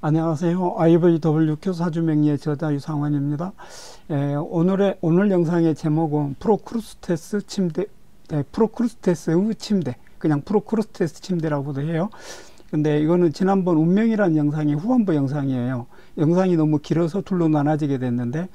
안녕하세요. IVW 교사주명리의 저자 유상원입니다. 오늘 영상의 제목은 프로크루스테스 침대, 프로크루스테스의 침대, 그냥 프로크루스테스 침대라고도 해요. 근데 이거는 지난번 운명이라는 영상이 후반부 영상이에요. 영상이 너무 길어서 둘로 나눠지게 됐는데,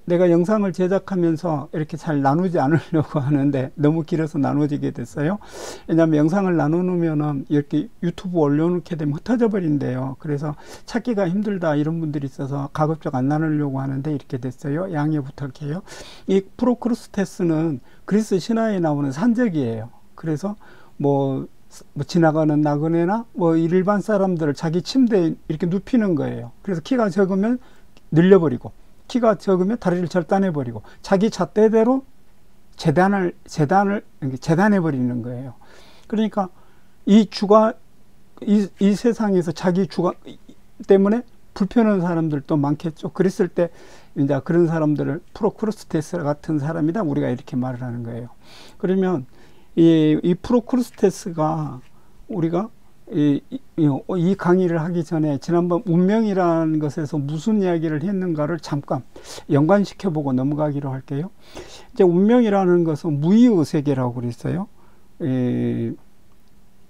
내가 영상을 제작하면서 이렇게 잘 나누지 않으려고 하는데 너무 길어서 나눠지게 됐어요. 왜냐하면 영상을 나누면은 이렇게 유튜브 올려놓게 되면 흩어져 버린대요. 그래서 찾기가 힘들다 이런 분들이 있어서 가급적 안 나누려고 하는데 이렇게 됐어요. 양해 부탁해요. 이 프로크루스테스는 그리스 신화에 나오는 산적이에요. 그래서 뭐 지나가는 나그네나 일반 사람들을 자기 침대에 이렇게 눕히는 거예요. 그래서 키가 적으면 늘려버리고, 키가 적으면 다리를 절단해버리고, 자기 잣대대로 재단해버리는 거예요. 그러니까 이 세상에서 자기 주관 때문에 불편한 사람들도 많겠죠. 그랬을 때 이제 그런 사람들을 프로크루스테스 같은 사람이다, 우리가 이렇게 말을 하는 거예요. 그러면 이 프로크루스테스가 우리가 이 강의를 하기 전에 지난번 운명이라는 것에서 무슨 이야기를 했는가를 잠깐 연관시켜보고 넘어가기로 할게요. 이제 운명이라는 것은 무의의 세계라고 그랬어요.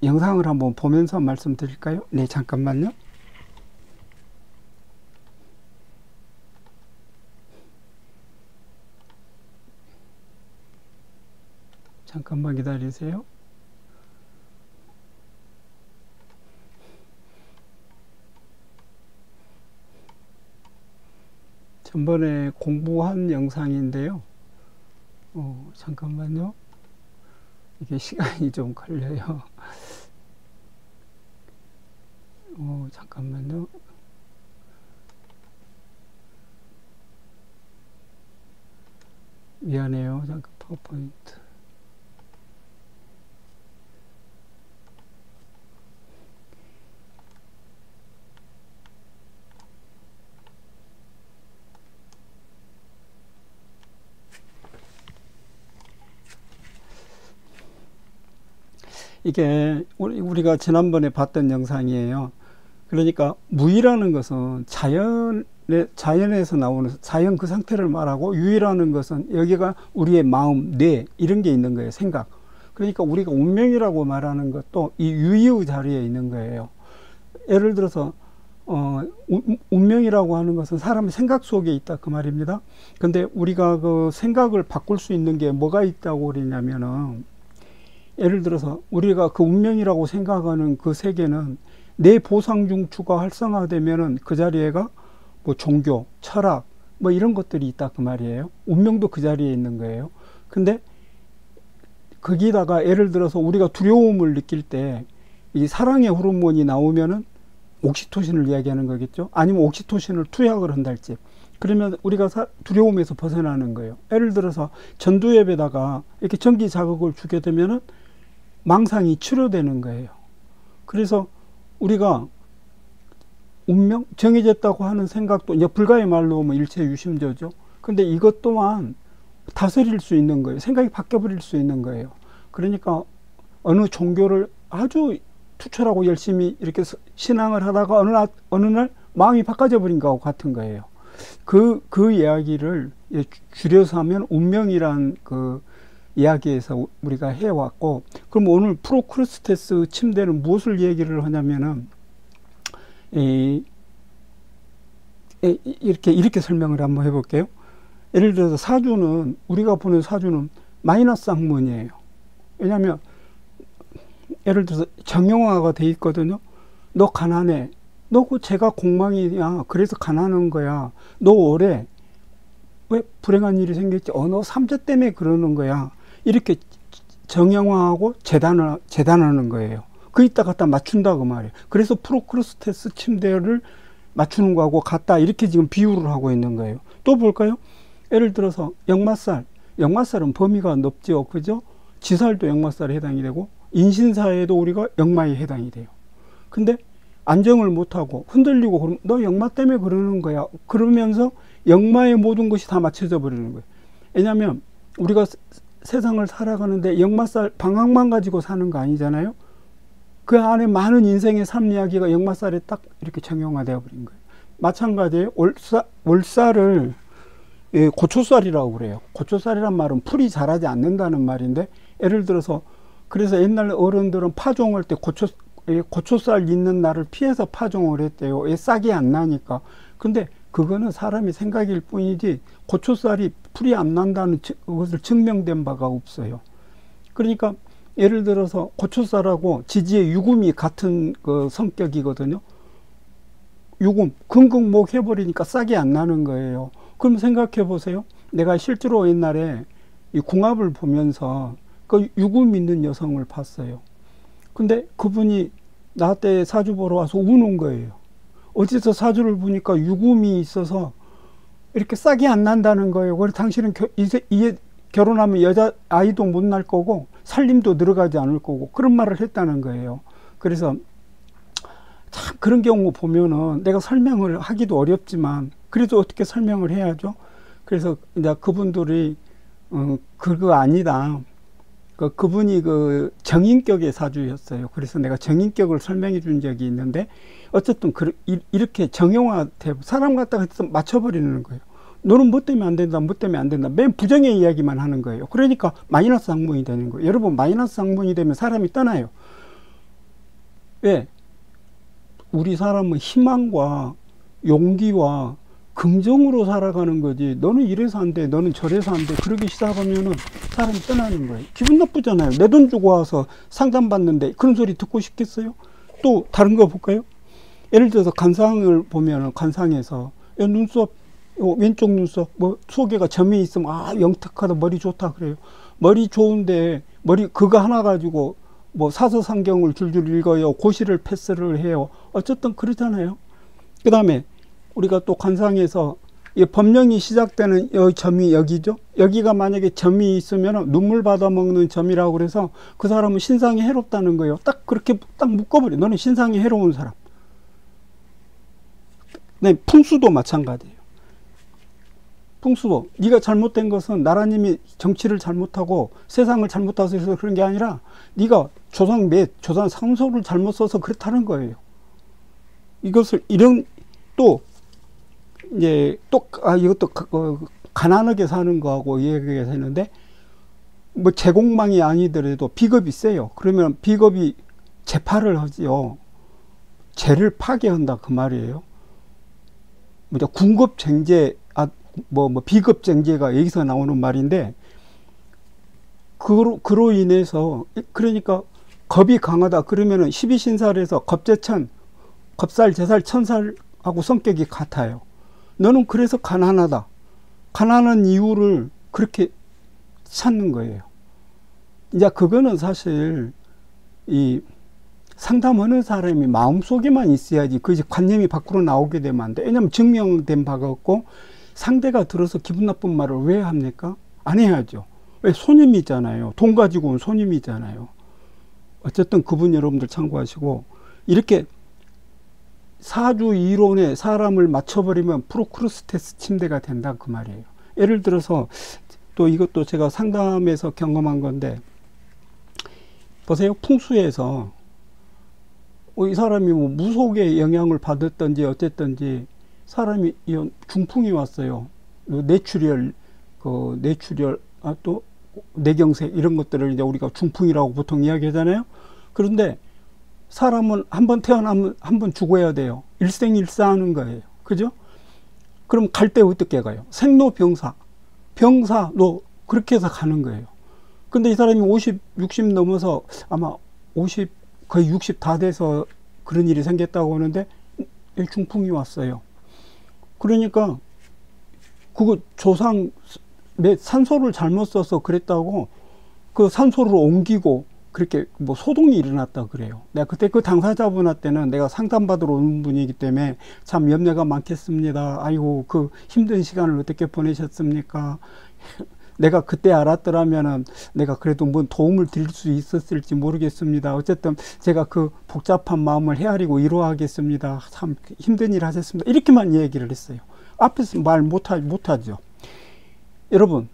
영상을 한번 보면서 말씀드릴까요? 네, 잠깐만요. 잠깐만 기다리세요. 전번에 공부한 영상인데요. 잠깐만요. 이게 시간이 좀 걸려요. 잠깐만요. 미안해요. 잠깐 파워포인트. 이게 우리가 지난번에 봤던 영상이에요. 그러니까 무의라는 것은 자연에서 나오는 자연 그 상태를 말하고, 유의라는 것은 여기가 우리의 마음, 뇌 이런 게 있는 거예요. 생각. 그러니까 우리가 운명이라고 말하는 것도 이 유의의 자리에 있는 거예요. 예를 들어서 운명이라고 하는 것은 사람의 생각 속에 있다 그 말입니다. 근데 우리가 그 생각을 바꿀 수 있는 게 뭐가 있다고 그러냐면은, 예를 들어서 우리가 그 운명이라고 생각하는 그 세계는 내 보상중추가 활성화되면은 그 자리에가 뭐 종교, 철학 뭐 이런 것들이 있다 그 말이에요. 운명도 그 자리에 있는 거예요. 근데 거기다가 예를 들어서 우리가 두려움을 느낄 때 이 사랑의 호르몬이 나오면은 옥시토신을 이야기하는 거겠죠. 아니면 옥시토신을 투약을 한달지. 그러면 우리가 두려움에서 벗어나는 거예요. 예를 들어서 전두엽에다가 이렇게 전기 자극을 주게 되면은 망상이 치료되는 거예요. 그래서 우리가 운명, 정해졌다고 하는 생각도 이제 불가의 말로 하면 일체유심조죠. 근데 이것 또한 다스릴 수 있는 거예요. 생각이 바뀌어버릴 수 있는 거예요. 그러니까 어느 종교를 아주 투철하고 열심히 이렇게 신앙을 하다가 어느 날 마음이 바꿔져 버린 거하고 같은 거예요. 그 이야기를 줄여서 하면 운명이란 그 이야기에서 우리가 해왔고, 그럼 오늘 프로크루스테스 침대는 무엇을 얘기를 하냐면은, 이렇게 설명을 한번 해볼게요. 예를 들어서 사주는, 우리가 보는 사주는 마이너스 학문이에요. 왜냐하면 예를 들어서 정형화가 돼 있거든요. 너 가난해. 너 그 재가 공망이야. 그래서 가난한 거야. 너 올해 왜 불행한 일이 생겼지? 너 삼재 때문에 그러는 거야. 이렇게 정형화하고 재단하는 거예요. 그 이따 갖다 맞춘다 그 말이에요. 그래서 프로크루스테스 침대를 맞추는 거하고 같다, 이렇게 지금 비유를 하고 있는 거예요. 또 볼까요? 예를 들어서 역마살은 범위가 넓죠. 그죠? 지살도 역마살에 해당이 되고, 인신사에도 우리가 역마에 해당이 돼요. 근데 안정을 못하고 흔들리고 그러면 너 역마 때문에 그러는 거야. 그러면서 역마의 모든 것이 다 맞춰져 버리는 거예요. 왜냐하면 우리가 세상을 살아가는데 역마살 방향만 가지고 사는 거 아니잖아요. 그 안에 많은 인생의 삶 이야기가 역마살에 딱 이렇게 정형화되어 버린 거예요. 마찬가지예요. 월살을 고초살이라고 그래요. 고초살이란 말은 풀이 자라지 않는다는 말인데, 예를 들어서 그래서 옛날 어른들은 파종할 때 고초살 있는 날을 피해서 파종을 했대요. 싹이 안 나니까. 근데 그거는 사람의 생각일 뿐이지 고초살이 풀이 안 난다는 것을 증명된 바가 없어요. 그러니까 예를 들어서 고초살하고 지지의 유금이 같은 그 성격이거든요. 유금, 긍긍목 해버리니까 싹이 안 나는 거예요. 그럼 생각해 보세요. 내가 실제로 옛날에 이 궁합을 보면서 그 유금 있는 여성을 봤어요. 근데 그분이 나한테 사주 보러 와서 우는 거예요. 어디서 사주를 보니까 유금이 있어서 이렇게 싹이 안 난다는 거예요. 그래서 당신은 결혼하면 여자 아이도 못 날 거고 살림도 늘어가지 않을 거고, 그런 말을 했다는 거예요. 그래서 참 그런 경우 보면은 내가 설명을 하기도 어렵지만 그래도 어떻게 설명을 해야죠. 그래서 이제 그분들이 그거 아니다. 그분이 그 정인격의 사주였어요. 그래서 내가 정인격을 설명해 준 적이 있는데, 어쨌든 이렇게 정형화돼 사람 갖다가 맞춰버리는 거예요. 너는 뭐 때문에 안 된다, 뭐 때문에 안 된다. 맨 부정의 이야기만 하는 거예요. 그러니까 마이너스 학문이 되는 거예요. 여러분, 마이너스 학문이 되면 사람이 떠나요. 왜? 우리 사람은 희망과 용기와 긍정으로 살아가는 거지, 너는 이래서 안 돼, 너는 저래서 안 돼, 그러기 시작하면은 사람이 떠나는 거예요. 기분 나쁘잖아요. 내 돈 주고 와서 상담받는데 그런 소리 듣고 싶겠어요? 또 다른 거 볼까요? 예를 들어서 관상을 보면은, 관상에서 눈썹, 왼쪽 눈썹 뭐 속에가 점이 있으면 아, 영특하다, 머리 좋다 그래요. 머리 좋은데 머리 그거 하나 가지고 뭐 사서상경을 줄줄 읽어요, 고시를 패스를 해요. 어쨌든 그렇잖아요. 그 다음에 우리가 또 관상에서 법령이 시작되는 이 점이 여기죠. 여기가 만약에 점이 있으면 눈물 받아먹는 점이라고 그래서 그 사람은 신상이 해롭다는 거예요. 딱 그렇게 딱 묶어버려. 너는 신상이 해로운 사람. 네, 풍수도 마찬가지예요. 풍수도 네가 잘못된 것은 나라님이 정치를 잘못하고 세상을 잘못해서 해서 그런 게 아니라 네가 조상 조상 상소를 잘못 써서 그렇다는 거예요. 이것을 이런 또 이제 이것도 가난하게 사는 거하고 얘기가 되는데, 뭐 제공망이 아니더라도 비겁이 세요. 그러면 비겁이 재파를 하지요. 재를 파괴한다 그 말이에요. 뭐죠? 군겁쟁제, 비겁쟁제가 여기서 나오는 말인데, 그로 인해서, 그러니까 겁이 강하다 그러면은 12신살에서 겁재천, 겁살, 재살, 천살하고 성격이 같아요. 너는 그래서 가난하다. 가난한 이유를 그렇게 찾는 거예요. 이제 그거는 사실 이 상담하는 사람이 마음속에만 있어야지 그 관념이 밖으로 나오게 되면 안 돼. 왜냐하면 증명된 바가 없고, 상대가 들어서 기분 나쁜 말을 왜 합니까? 안 해야죠. 왜? 손님이잖아요. 돈 가지고 온 손님이잖아요. 어쨌든 그분 여러분들 참고하시고, 이렇게 사주 이론에 사람을 맞춰버리면 프로크루스테스 침대가 된다 그 말이에요. 예를 들어서 또 이것도 제가 상담에서 경험한 건데, 보세요. 풍수에서 이 사람이 뭐 무속의 영향을 받았던지 어쨌든지 사람이 중풍이 왔어요. 뇌출혈, 또 뇌경색 이런 것들을 이제 우리가 중풍이라고 보통 이야기하잖아요. 그런데 사람은 한번 태어나면 한번 죽어야 돼요. 일생일사하는 거예요. 그죠? 그럼 갈 때 어떻게 가요? 생로병사, 병사로 그렇게 해서 가는 거예요. 근데 이 사람이 50, 60 넘어서 아마 50, 거의 60 다 돼서 그런 일이 생겼다고 하는데 중풍이 왔어요. 그러니까 그거 조상 산소를 잘못 써서 그랬다고 그 산소를 옮기고 그렇게 뭐 소동이 일어났다 그래요. 내가 그때 그 당사자분한테는 내가 상담받으러 오는 분이기 때문에 참 염려가 많겠습니다. 아이고 그 힘든 시간을 어떻게 보내셨습니까? 내가 그때 알았더라면은 내가 그래도 뭔 도움을 드릴 수 있었을지 모르겠습니다. 어쨌든 제가 그 복잡한 마음을 헤아리고 위로하겠습니다. 참 힘든 일 하셨습니다. 이렇게만 얘기를 했어요. 앞에서 말 못하죠. 여러분,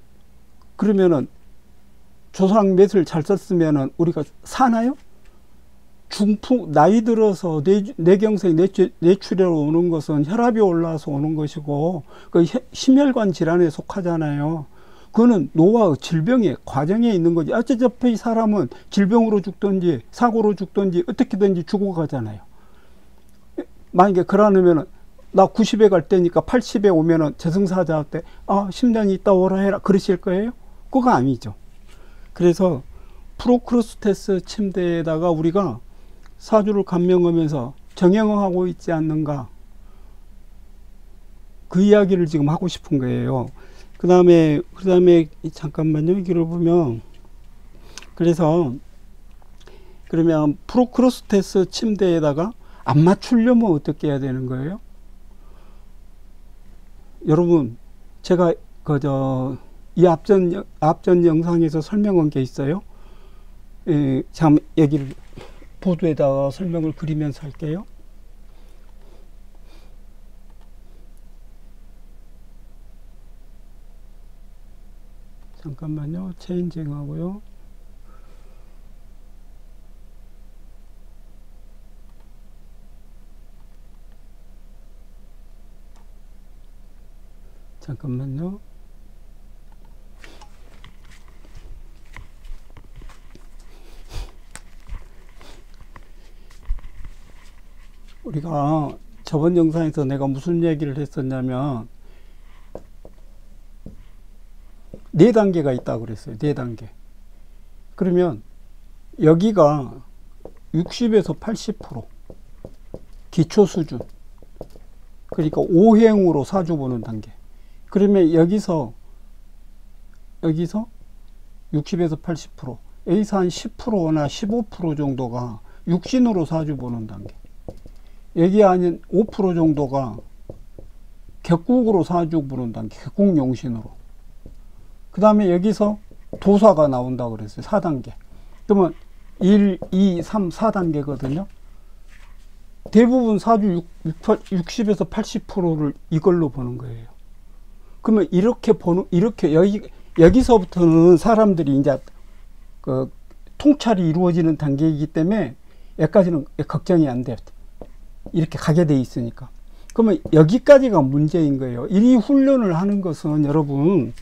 그러면은 조상 몇을 잘 썼으면은 우리가 사나요? 나이 들어서 뇌경색, 뇌출혈로 오는 것은 혈압이 올라와서 오는 것이고, 그 심혈관 질환에 속하잖아요. 그거는 노화 질병의 과정에 있는 거지. 어차피 사람은 질병으로 죽든지, 사고로 죽든지, 어떻게든지 죽어가잖아요. 만약에 그러면은, 나 90에 갈 때니까 80에 오면은 저승사자한테, 심장이 있다 오라 해라. 그러실 거예요? 그거 아니죠. 그래서, 프로크루스테스 침대에다가 우리가 사주를 감명하면서 정형하고 있지 않는가, 그 이야기를 지금 하고 싶은 거예요. 그 다음에 잠깐만요. 여기를 보면, 그래서 그러면 프로크루스테스 침대에다가 안 맞추려면 어떻게 해야 되는 거예요? 여러분, 제가 이 앞전 영상에서 설명한 게 있어요. 참 얘기를 보드에다가 설명을 그리면서 할게요. 잠깐만요. 체인징 하고요. 잠깐만요. 우리가 저번 영상에서 내가 무슨 얘기를 했었냐면 4단계가 있다고 그랬어요. 4단계. 그러면 여기가 60에서 80% 기초 수준. 그러니까 5행으로 사주 보는 단계. 그러면 여기서 60에서 80%, 여기서 한 10%나 15% 정도가 육신으로 사주 보는 단계. 여기 아닌 5% 정도가 격국으로 사주 보는 단계, 격국용신으로. 그 다음에 여기서 도사가 나온다고 그랬어요. 4단계. 그러면 1, 2, 3, 4단계거든요. 대부분 사주 60에서 80%를 이걸로 보는 거예요. 그러면 여기서부터는 사람들이 이제 그 통찰이 이루어지는 단계이기 때문에 여기까지는 걱정이 안 돼요. 이렇게 가게 돼 있으니까. 그러면 여기까지가 문제인 거예요. 이 훈련을 하는 것은 여러분,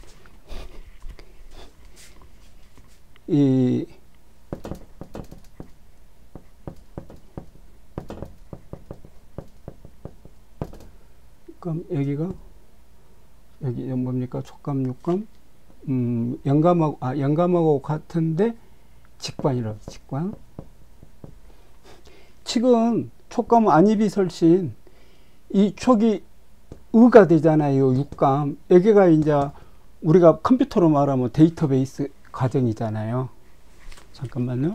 그럼 여기 뭡니까? 촉감, 육감, 영감하고 같은데 직관이라고, 직관. 칙은 촉감은 안입이설신, 이 촉이 의가 되잖아요. 육감. 여기가 이제 우리가 컴퓨터로 말하면 데이터베이스 과정이잖아요. 잠깐만요.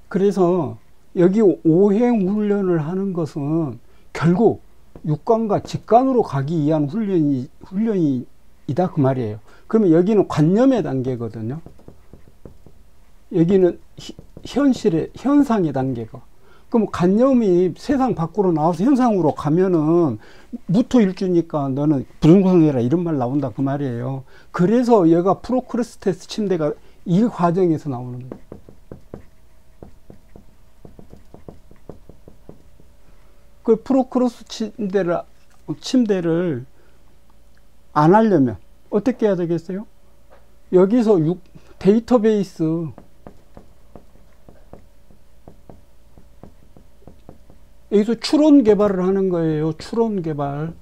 그래서 여기 5행 훈련을 하는 것은 결국 육관과 직관으로 가기 위한 훈련이다 그 말이에요. 그러면 여기는 관념의 단계거든요. 여기는 현실의 현상의 단계가. 그럼 관념이 세상 밖으로 나와서 현상으로 가면은 무토일주니까 너는 부동산해라 이런 말 나온다 그 말이에요. 그래서 얘가 프로크루스테스 침대가 이 과정에서 나오는 거예요. 그 프로크루스 침대를 안 하려면 어떻게 해야 되겠어요? 여기서 데이터베이스, 여기서 추론 개발을 하는 거예요. 추론 개발.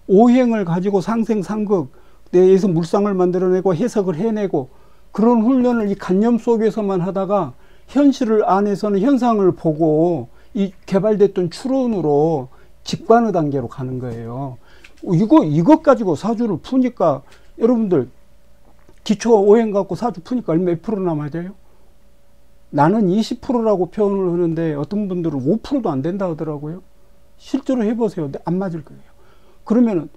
오행을 가지고 상생상극, 내에서 물상을 만들어내고 해석을 해내고, 그런 훈련을 이 관념 속에서만 하다가 현실을 안에서는 현상을 보고 이 개발됐던 추론으로 직관의 단계로 가는 거예요. 이것 가지고 사주를 푸니까 여러분들 기초 오행 갖고 사주 푸니까 몇 프로나 맞아요? 나는 20%라고 표현을 하는데 어떤 분들은 5%도 안 된다 하더라고요. 실제로 해보세요. 안 맞을 거예요. 그러면은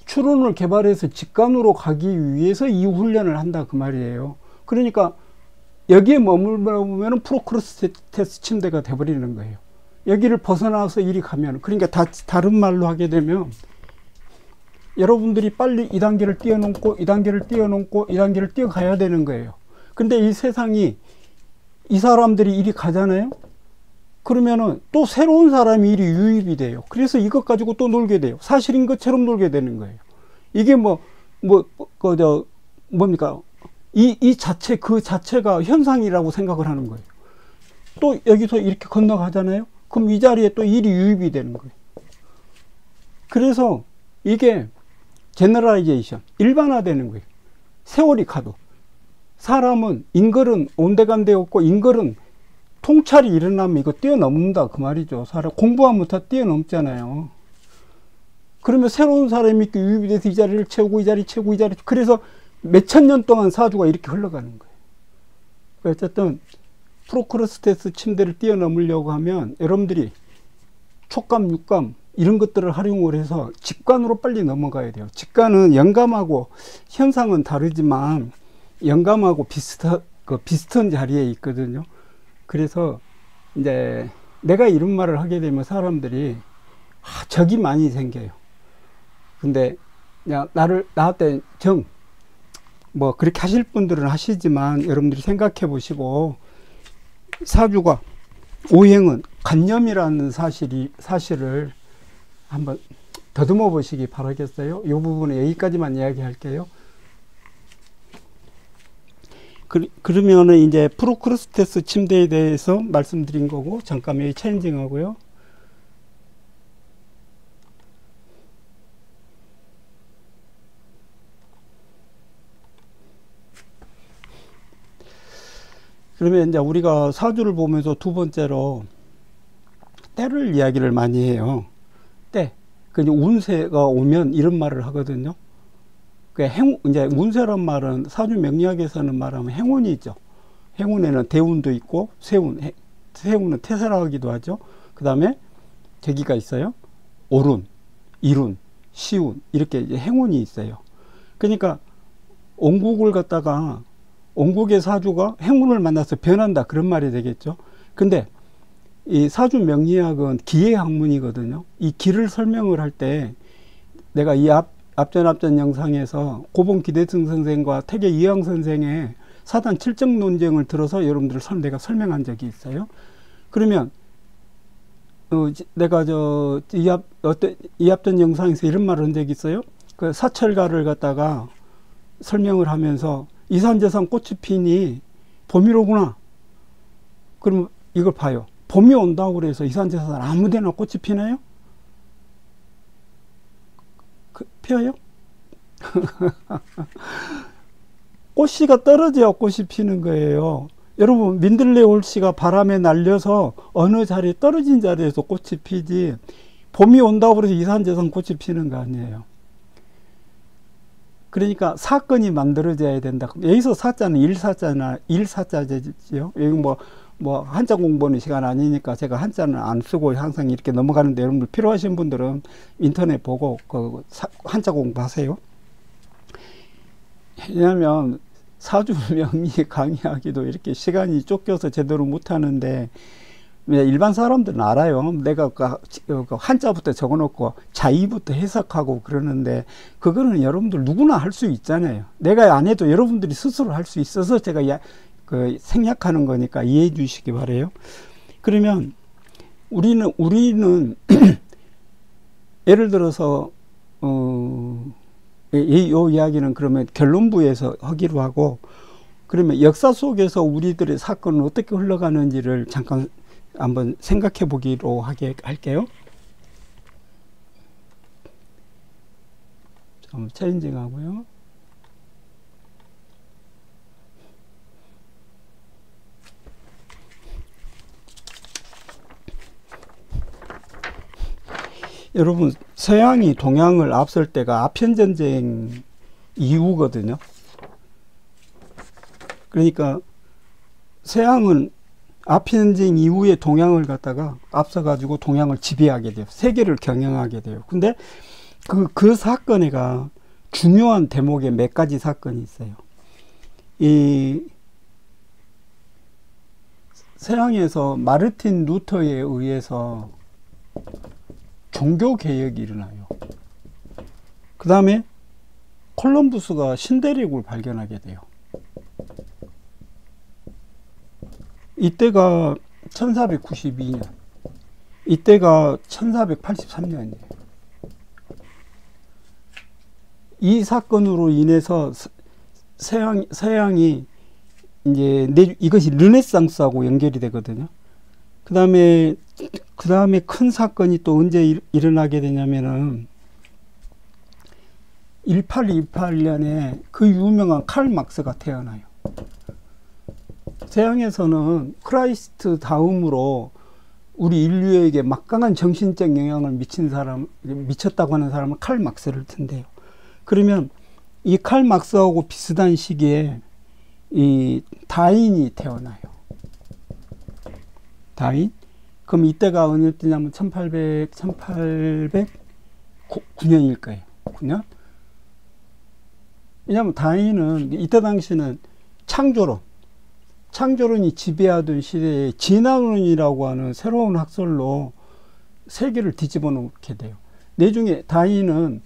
추론을 개발해서 직관으로 가기 위해서 이 훈련을 한다 그 말이에요. 그러니까 여기에 머물면 프로크루스테스 침대가 돼버리는 거예요. 여기를 벗어나서 이리 가면, 그러니까 다른 말로 하게 되면 여러분들이 빨리 이 단계를 뛰어넘고 이 단계를 뛰어넘고 이 단계를 뛰어가야 되는 거예요. 근데 이 세상이 이 사람들이 이리 가잖아요. 그러면은 또 새로운 사람이 이리 유입이 돼요. 그래서 이것 가지고 또 놀게 돼요. 사실인 것처럼 놀게 되는 거예요. 이게 뭡니까? 이 자체, 그 자체가 현상이라고 생각을 하는 거예요. 또 여기서 이렇게 건너가잖아요. 그럼 이 자리에 또 일이 유입이 되는 거예요. 그래서 이게 제너럴라이제이션, 일반화되는 거예요. 세월이 가도. 사람은 인걸은 온데간데 없고 인걸은 통찰이 일어나면 이거 뛰어넘는다 그 말이죠. 사람 공부하면 다 뛰어넘잖아요. 그러면 새로운 사람이 이렇게 유입이 돼서 이 자리를 채우고 이 자리 채우고 이 자리, 그래서 몇천 년 동안 사주가 이렇게 흘러가는 거예요. 어쨌든 프로크로스테스 침대를 뛰어넘으려고 하면 여러분들이 촉감, 육감 이런 것들을 활용을 해서 직관으로 빨리 넘어가야 돼요. 직관은 영감하고 현상은 다르지만 영감하고 비슷한 자리에 있거든요. 그래서 이제 내가 이런 말을 하게 되면 사람들이 적이 많이 생겨요. 근데 그냥 나한테 그렇게 하실 분들은 하시지만 여러분들이 생각해 보시고, 사주가 오행은 관념이라는 사실을 한번 더듬어 보시기 바라겠어요. 이 부분은 여기까지만 이야기할게요. 그러면은 이제 프로크로스테스 침대에 대해서 말씀드린 거고, 잠깐 여기 체인징 하고요. 그러면 이제 우리가 사주를 보면서 두 번째로 때를 이야기를 많이 해요. 때. 그 운세가 오면 이런 말을 하거든요. 이제 운세란 말은 사주 명리학에서는 말하면 행운이죠. 행운에는 대운도 있고 세운은 태세라기도 하죠. 그 다음에 계기가 있어요. 오룬, 이룬, 시운 이렇게 이제 행운이 있어요. 그러니까 온국을 갖다가 온국의 사주가 행운을 만나서 변한다 그런 말이 되겠죠. 근데 이 사주 명리학은 기의 학문이거든요. 이 기를 설명을 할 때 내가 이 앞전 영상에서 고봉 기대승 선생과 태계 이황 선생의 사단 칠정 논쟁을 들어서 여러분들 내가 설명한 적이 있어요. 그러면 내가 이 앞전 영상에서 이런 말을 한 적이 있어요. 그 사철가를 갖다가 설명을 하면서 이산저산 꽃이 피니 봄이 오구나. 그럼 이걸 봐요. 봄이 온다고 그래서 이산저산 아무데나 꽃이 피나요? 피어요? 꽃씨가 떨어져야 꽃이 피는 거예요. 여러분, 민들레 올씨가 바람에 날려서 어느 자리에 떨어진 자리에서 꽃이 피지, 봄이 온다고 해서 이산저산 꽃이 피는 거 아니에요. 그러니까 사건이 만들어져야 된다. 여기서 사자는 일사자죠. 여기 한자 공부하는 시간 아니니까 제가 한자는 안 쓰고 항상 이렇게 넘어가는데, 여러분들 필요하신 분들은 인터넷 보고 한자 공부하세요. 왜냐하면 사주 명리 강의하기도 이렇게 시간이 쫓겨서 제대로 못하는데, 일반 사람들은 알아요. 내가 한자부터 적어놓고 자의부터 해석하고 그러는데, 그거는 여러분들 누구나 할 수 있잖아요. 내가 안 해도 여러분들이 스스로 할 수 있어서 제가 생략하는 거니까 이해해 주시기 바래요. 그러면 우리는 예를 들어서 이 이야기는 그러면 결론부에서 하기로 하고, 그러면 역사 속에서 우리들의 사건은 어떻게 흘러가는지를 잠깐 한번 생각해 보기로 할게요. 좀 체인징 하고요. 여러분, 서양이 동양을 앞설 때가 아편전쟁 이후거든요. 그러니까 서양은 아편전쟁 이후에 동양을 갖다가 앞서가지고 동양을 지배하게 돼요. 세계를 경영하게 돼요. 근데 그 사건에가 중요한 대목에 몇 가지 사건이 있어요. 이 서양에서 마르틴 루터에 의해서 종교 개혁이 일어나요. 그 다음에 콜럼부스가 신대륙을 발견하게 돼요. 이때가 1492년, 이때가 1483년이에요. 이 사건으로 인해서 서양이 이제 이것이 르네상스하고 연결이 되거든요. 그 다음에 큰 사건이 또 언제 일어나게 되냐면은 1828년에 그 유명한 칼 막스가 태어나요. 서양에서는 크라이스트 다음으로 우리 인류에게 막강한 정신적 영향을 미쳤다고 하는 사람은 칼 막스를 튼대요. 그러면 이 칼 막스하고 비슷한 시기에 이 다인이 태어나요. 다인? 그럼 이때가 어느 때냐면 1809년일 거예요. 9년? 왜냐하면 다인은 이때 당시는 창조론이 지배하던 시대에 진화론이라고 하는 새로운 학설로 세계를 뒤집어 놓게 돼요. 내중에 다인은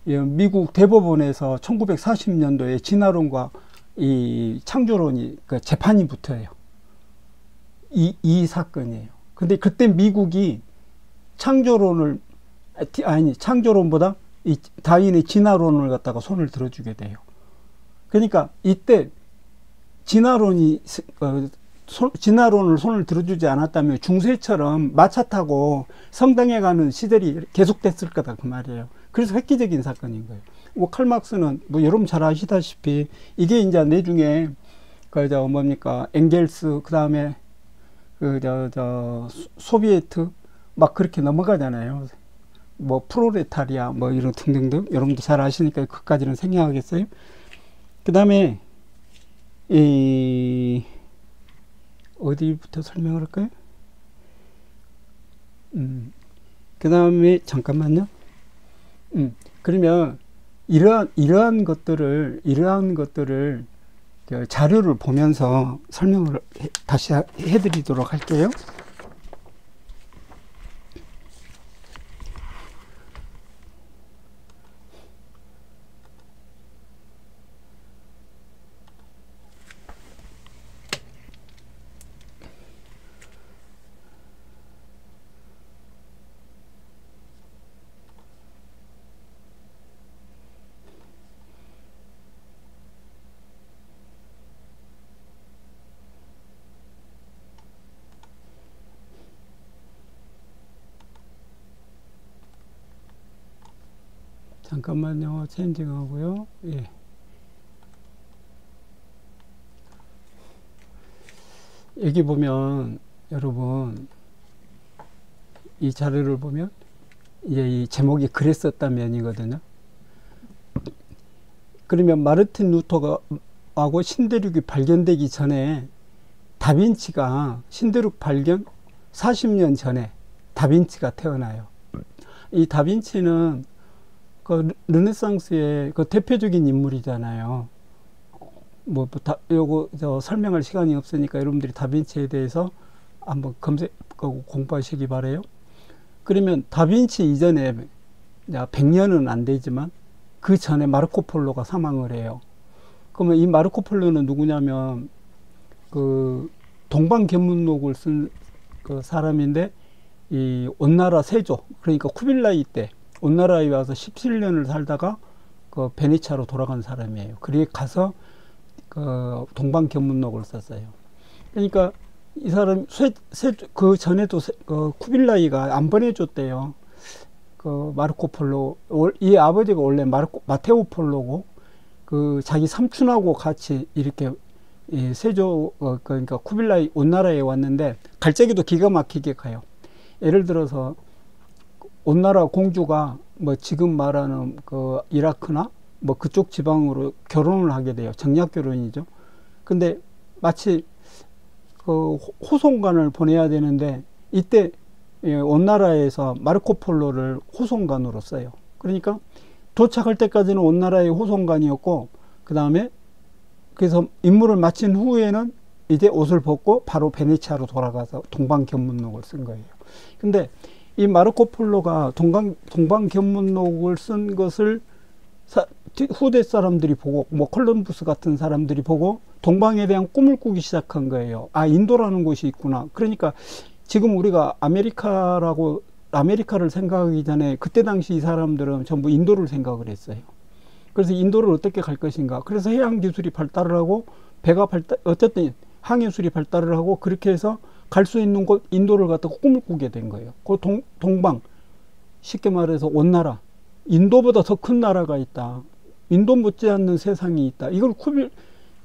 미국 대법원에서 1940년도에 진화론과 이 창조론이 재판이 붙어요. 이 사건이에요. 근데 그때 미국이 창조론보다 이 다윈의 진화론을 갖다가 손을 들어주게 돼요. 그러니까 이때 진화론을 손을 들어주지 않았다면 중세처럼 마차 타고 성당에 가는 시절이 계속됐을 거다 그 말이에요. 그래서 획기적인 사건인 거예요. 뭐 칼 막스는 뭐 여러분 잘 아시다시피 이게 이제 내중에 엥겔스 그 다음에 소비에트 막 그렇게 넘어가잖아요. 뭐 프로레타리아 뭐 이런 등등등 여러분도 잘 아시니까 그까지는 생략하겠어요. 그 다음에 어디부터 설명을 할까요? 그 다음에 잠깐만요. 그러면 이러한 것들을 자료를 보면서 설명을 다시 해드리도록 할게요. 잠깐만요. 체인징하고요. 예. 여기 보면 여러분 이 자료를 보면 이제 이 제목이 그랬었다 면이거든요. 그러면 마르틴 루터하고 신대륙이 발견되기 전에 다빈치가 신대륙 발견 40년 전에 다빈치가 태어나요. 이 다빈치는 그 르네상스의 그 대표적인 인물이잖아요. 요거 설명할 시간이 없으니까 여러분들이 다빈치에 대해서 한번 검색하고 공부하시기 바래요. 그러면 다빈치 이전에 100년은 안 되지만 그 전에 마르코폴로가 사망을 해요. 그러면 이 마르코폴로는 누구냐면 그 동방견문록을 쓴 그 사람인데 이 온나라 세조 그러니까 쿠빌라이 때 온나라에 와서 17년을 살다가 그 베네치아로 돌아간 사람이에요. 그리고 가서 그 동방견문록을 썼어요. 그러니까 이 사람 그 전에도 쿠빌라이가 안 보내줬대요. 그 마르코폴로 이 아버지가 원래 마테오 폴로고 그 자기 삼촌하고 같이 이렇게 세조 그러니까 쿠빌라이 온나라에 왔는데 갈 적에도 기가 막히게 가요. 예를 들어서 온나라 공주가 뭐 지금 말하는 그 이라크나 뭐 그쪽 지방으로 결혼을 하게 돼요. 정략 결혼이죠. 근데 마치 그 호송관을 보내야 되는데 이때 온나라에서 마르코폴로를 호송관으로 써요. 그러니까 도착할 때까지는 온나라의 호송관이었고 그 다음에 그래서 임무를 마친 후에는 이제 옷을 벗고 바로 베네치아로 돌아가서 동방견문록을 쓴 거예요. 근데 이 마르코폴로가 동방견문록을 쓴 것을 후대 사람들이 보고, 뭐 콜럼부스 같은 사람들이 보고 동방에 대한 꿈을 꾸기 시작한 거예요. 아, 인도라는 곳이 있구나. 그러니까 지금 우리가 아메리카를 생각하기 전에 그때 당시 이 사람들은 전부 인도를 생각을 했어요. 그래서 인도를 어떻게 갈 것인가. 그래서 해양 기술이 발달을 하고 어쨌든 항해술이 발달을 하고 그렇게 해서 갈 수 있는 곳 인도를 갖다가 꿈을 꾸게 된 거예요. 그 동방, 쉽게 말해서 온나라, 인도보다 더 큰 나라가 있다. 인도 못지않는 세상이 있다. 이걸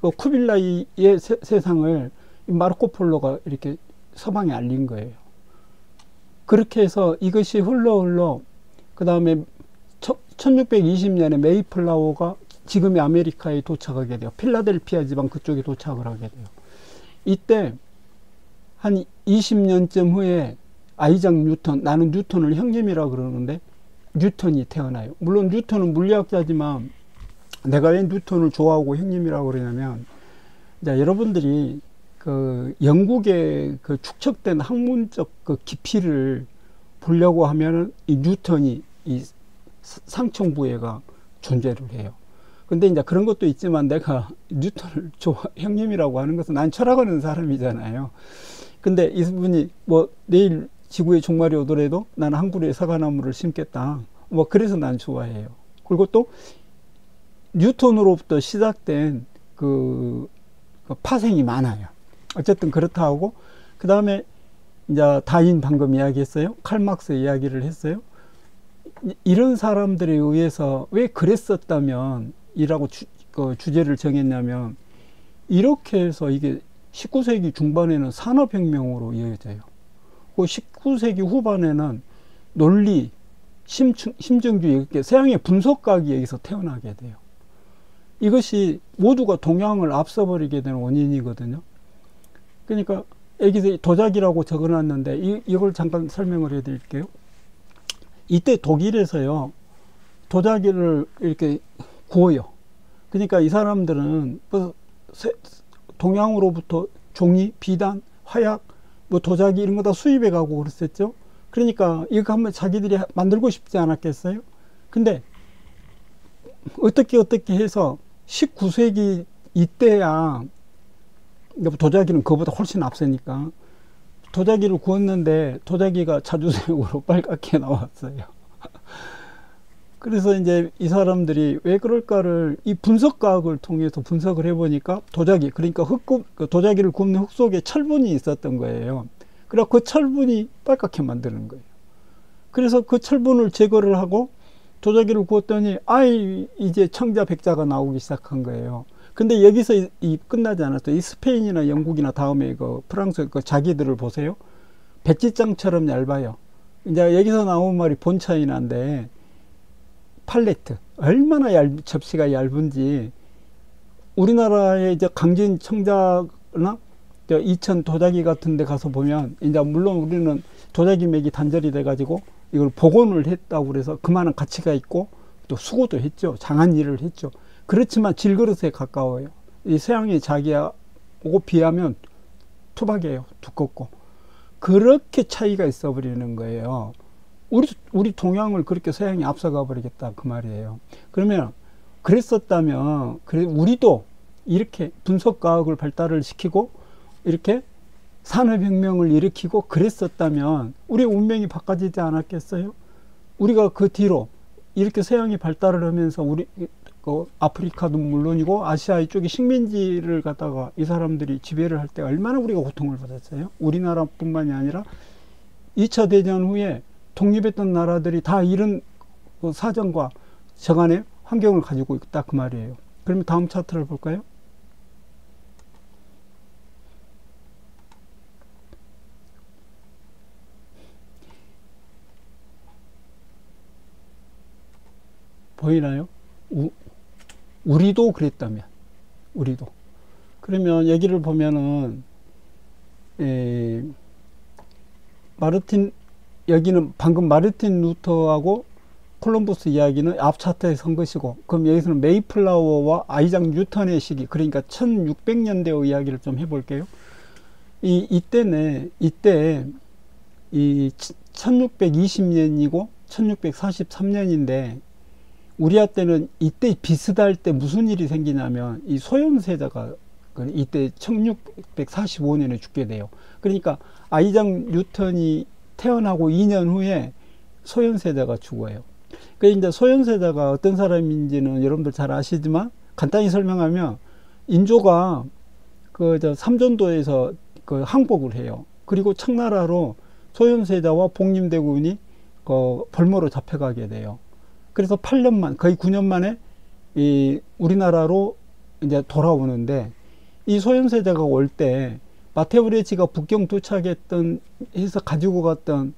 쿠빌라이의 세상을 마르코폴로가 이렇게 서방에 알린 거예요. 그렇게 해서 이것이 흘러 그 다음에 1620년에 메이플라워가 지금의 아메리카에 도착하게 돼요. 필라델피아 지방 그쪽에 도착을 하게 돼요. 이때 한 20년쯤 후에 아이작 뉴턴, 나는 뉴턴을 형님이라 그러는데 뉴턴이 태어나요. 물론 뉴턴은 물리학자지만 내가 왜 뉴턴을 좋아하고 형님이라고 그러냐면, 자, 여러분들이 그 영국의 그 축적된 학문적 그 깊이를 보려고 하면은 이 뉴턴이 이 상층부에가 존재를 해요. 근데 이제 그런 것도 있지만 내가 뉴턴을 형님이라고 하는 것은 난 철학하는 사람이잖아요. 근데 이분이 뭐 내일 지구의 종말이 오더라도 나는 한 그루의 사과나무를 심겠다. 뭐 그래서 난 좋아해요. 그리고 또 뉴턴으로부터 시작된 그 파생이 많아요. 어쨌든 그렇다 하고, 그 다음에 이제 다인 방금 이야기했어요. 칼막스 이야기를 했어요. 이런 사람들에 의해서 왜 그랬었다면 이라고 주제를 정했냐면, 이렇게 해서 이게 19세기 중반에는 산업혁명으로 이어져요. 그 19세기 후반에는 논리, 심층주의, 이렇게 서양의 분석학이 여기서 태어나게 돼요. 이것이 모두가 동양을 앞서버리게 되는 원인이거든요. 그러니까 여기서 도자기라고 적어놨는데 이걸 잠깐 설명을 해드릴게요. 이때 독일에서요, 도자기를 이렇게 구워요. 그러니까 이 사람들은 동양으로부터 종이, 비단, 화약, 뭐 도자기 이런 거 다 수입해 가고 그랬었죠. 그러니까 이거 한번 자기들이 만들고 싶지 않았겠어요? 근데 어떻게 해서 19세기 이때야, 도자기는 그거보다 훨씬 앞서니까 도자기를 구웠는데 도자기가 자주색으로 빨갛게 나왔어요. 그래서 이제 이 사람들이 왜 그럴까를 이 분석과학을 통해서 분석을 해보니까 도자기, 그러니까 도자기를 굽는 흙 속에 철분이 있었던 거예요. 그래서 그 철분이 빨갛게 만드는 거예요. 그래서 그 철분을 제거를 하고 도자기를 구웠더니 이제 청자 백자가 나오기 시작한 거예요. 근데 여기서 끝나지 않았어요. 이 스페인이나 영국이나 다음에 그 프랑스 그 자기들을 보세요. 백지장처럼 얇아요. 이제 여기서 나온 말이 본 차이나인데, 팔레트 얼마나 접시가 얇은지, 우리나라의 이제 강진 청자나 이천 도자기 같은 데 가서 보면, 이제 물론 우리는 도자기 맥이 단절이 돼 가지고 이걸 복원을 했다고 그래서 그만한 가치가 있고 또 수고도 했죠. 장한 일을 했죠. 그렇지만 질그릇에 가까워요. 이 서양의 자기하고 비하면 투박이에요. 두껍고. 그렇게 차이가 있어 버리는 거예요. 우리 동양을 그렇게 서양이 앞서가 버리겠다 그 말이에요. 그러면 그랬었다면, 우리도 이렇게 분석과학을 발달을 시키고 이렇게 산업혁명을 일으키고 그랬었다면 우리의 운명이 바꿔지지 않았겠어요? 우리가 그 뒤로 이렇게 서양이 발달을 하면서 아프리카도 물론이고 아시아 이쪽에 식민지를 갖다가 이 사람들이 지배를 할 때 얼마나 우리가 고통을 받았어요? 우리나라뿐만이 아니라 2차 대전 후에 독립했던 나라들이 다 이런 사정과 저간의 환경을 가지고 있다 그 말이에요. 그러면 다음 차트를 볼까요? 보이나요? 우리도 그랬다면, 우리도. 그러면 여기를 보면은, 여기는 방금 마르틴 루터하고 콜럼버스 이야기는 앞 차트에 선 것이고, 그럼 여기서는 메이플라워와 아이작 뉴턴의 시기, 그러니까 1600년대의 이야기를 좀 해볼게요. 이때 이 1620년이고 1643년인데 우리아 때는 이때 비슷할 때 무슨 일이 생기냐면 이 소현세자가 이때 1645년에 죽게 돼요. 그러니까 아이작 뉴턴이 태어나고 2년 후에 소현세자가 죽어요. 그 이제 소현세자가 어떤 사람인지는 여러분들 잘 아시지만 간단히 설명하면 인조가 그 삼전도에서 그 항복을 해요. 그리고 청나라로 소현세자와 복림대군이 그 벌모로 잡혀가게 돼요. 그래서 8년만 거의 9년 만에 이 우리나라로 이제 돌아오는데 이 소현세자가 올 때 마테오레치가 북경 도착했던 해서 가지고 갔던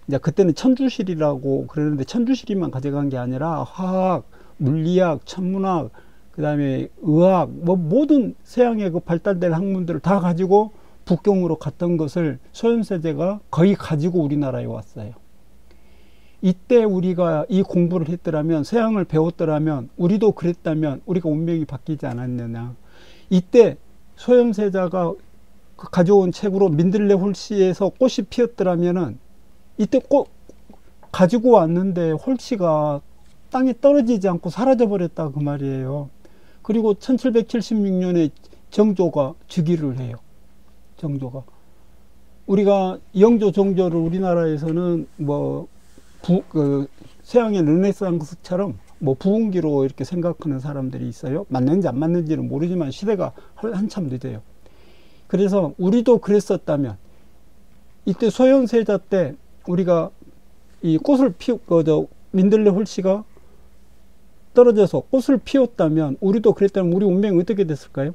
이제 그때는 천주실이라고 그러는데 천주실이만 가져간 게 아니라 화학, 물리학, 천문학, 그 다음에 의학, 뭐 모든 서양의 그 발달된 학문들을 다 가지고 북경으로 갔던 것을 소현세자가 거의 가지고 우리나라에 왔어요. 이때 우리가 이 공부를 했더라면, 서양을 배웠더라면, 우리도 그랬다면 우리가 운명이 바뀌지 않았느냐. 이때 소현세자가 가져온 책으로 민들레 홀씨에서 꽃이 피었더라면은 이때 꽃 가지고 왔는데 홀씨가 땅에 떨어지지 않고 사라져 버렸다 그 말이에요. 그리고 1776년에 정조가 즉위를 해요. 정조가. 우리가 영조 정조를 우리나라에서는 뭐 서양의 르네상스처럼 뭐 부흥기로 이렇게 생각하는 사람들이 있어요. 맞는지 안 맞는지는 모르지만 시대가 한참 늦어요. 그래서 우리도 그랬었다면 이때 소현세자 때 우리가 이 꽃을 민들레 홀씨가 떨어져서 꽃을 피웠다면 우리도 그랬다면 우리 운명이 어떻게 됐을까요?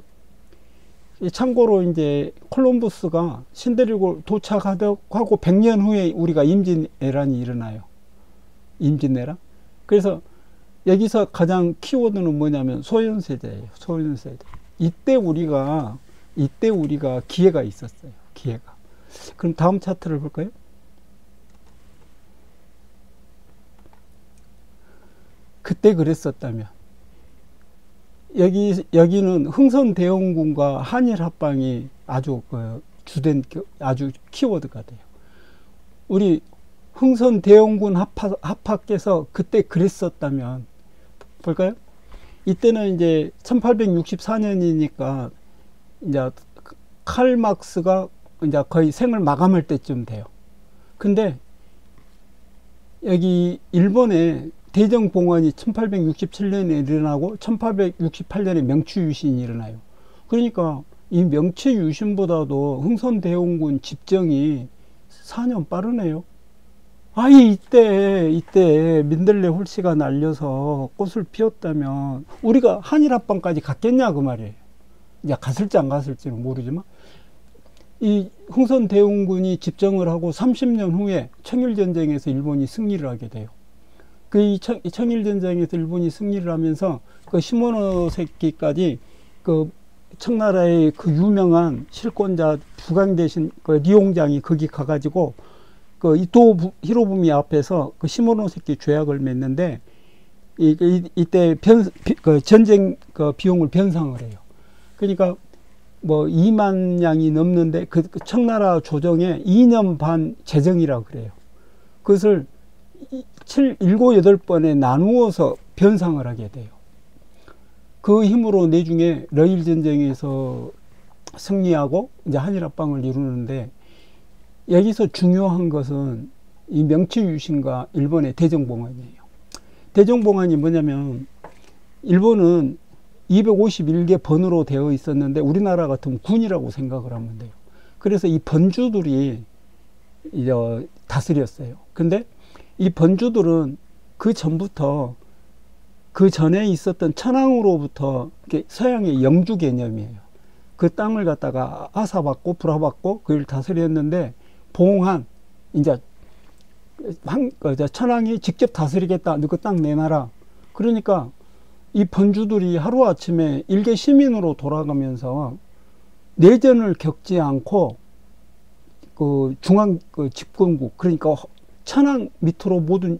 참고로 이제 콜럼버스가 신대륙을 도착하고 100년 후에 우리가 임진왜란이 일어나요. 임진왜란. 그래서 여기서 가장 키워드는 뭐냐면 소현세자예요. 소현세자. 이때 우리가 기회가 있었어요. 기회가. 그럼 다음 차트를 볼까요? 그때 그랬었다면 여기는 흥선대원군과 한일합방이 아주 주된 아주 키워드가 돼요. 우리 흥선대원군 합하께서 그때 그랬었다면 볼까요? 이때는 이제 1864년이니까 이제 칼 막스가 이제 거의 생을 마감할 때쯤 돼요. 근데 여기 일본에 대정봉환이 1867년에 일어나고 1868년에 명취유신이 일어나요. 그러니까 이 명취유신보다도 흥선대원군 집정이 4년 빠르네요. 이때 민들레 홀씨가 날려서 꽃을 피웠다면 우리가 한일합방까지 갔겠냐 그 말이에요. 이제 갔을지 안 갔을지는 모르지만 이 흥선대원군이 집정을 하고 30년 후에 청일전쟁에서 일본이 승리를 하게 돼요. 이 청일전쟁에서 일본이 승리를 하면서 그 시모노세키까지 그 청나라의 그 유명한 실권자 부강 대신 그 리옹장이 거기 가가지고 그 이토 히로부미 앞에서 그 시모노세키 조약을 맺는데 이때 그 전쟁 그 비용을 변상을 해요. 그러니까 뭐 2만 량이 넘는데 그 청나라 조정에 2년 반 재정이라고 그래요. 그것을 7, 8번에 나누어서 변상을 하게 돼요. 그 힘으로 내중에 러일 전쟁에서 승리하고 이제 한일합방을 이루는데 여기서 중요한 것은 이 명취유신과 일본의 대정봉환이에요. 대정봉환이 뭐냐면 일본은 251개 번으로 되어 있었는데 우리나라 같으면 군이라고 생각을 하면 돼요. 그래서 이 번주들이 이제 다스렸어요. 근데 이 번주들은 그 전부터 그 전에 있었던 천황으로부터 서양의 영주 개념이에요. 그 땅을 갖다가 아사받고 불화받고 그걸 다스렸는데 봉한 이제 천황이 직접 다스리겠다. 너 그 땅 내놔라. 그러니까 이 번주들이 하루아침에 일개 시민으로 돌아가면서 내전을 겪지 않고 그 중앙 그 집권국 그러니까 천황 밑으로 모든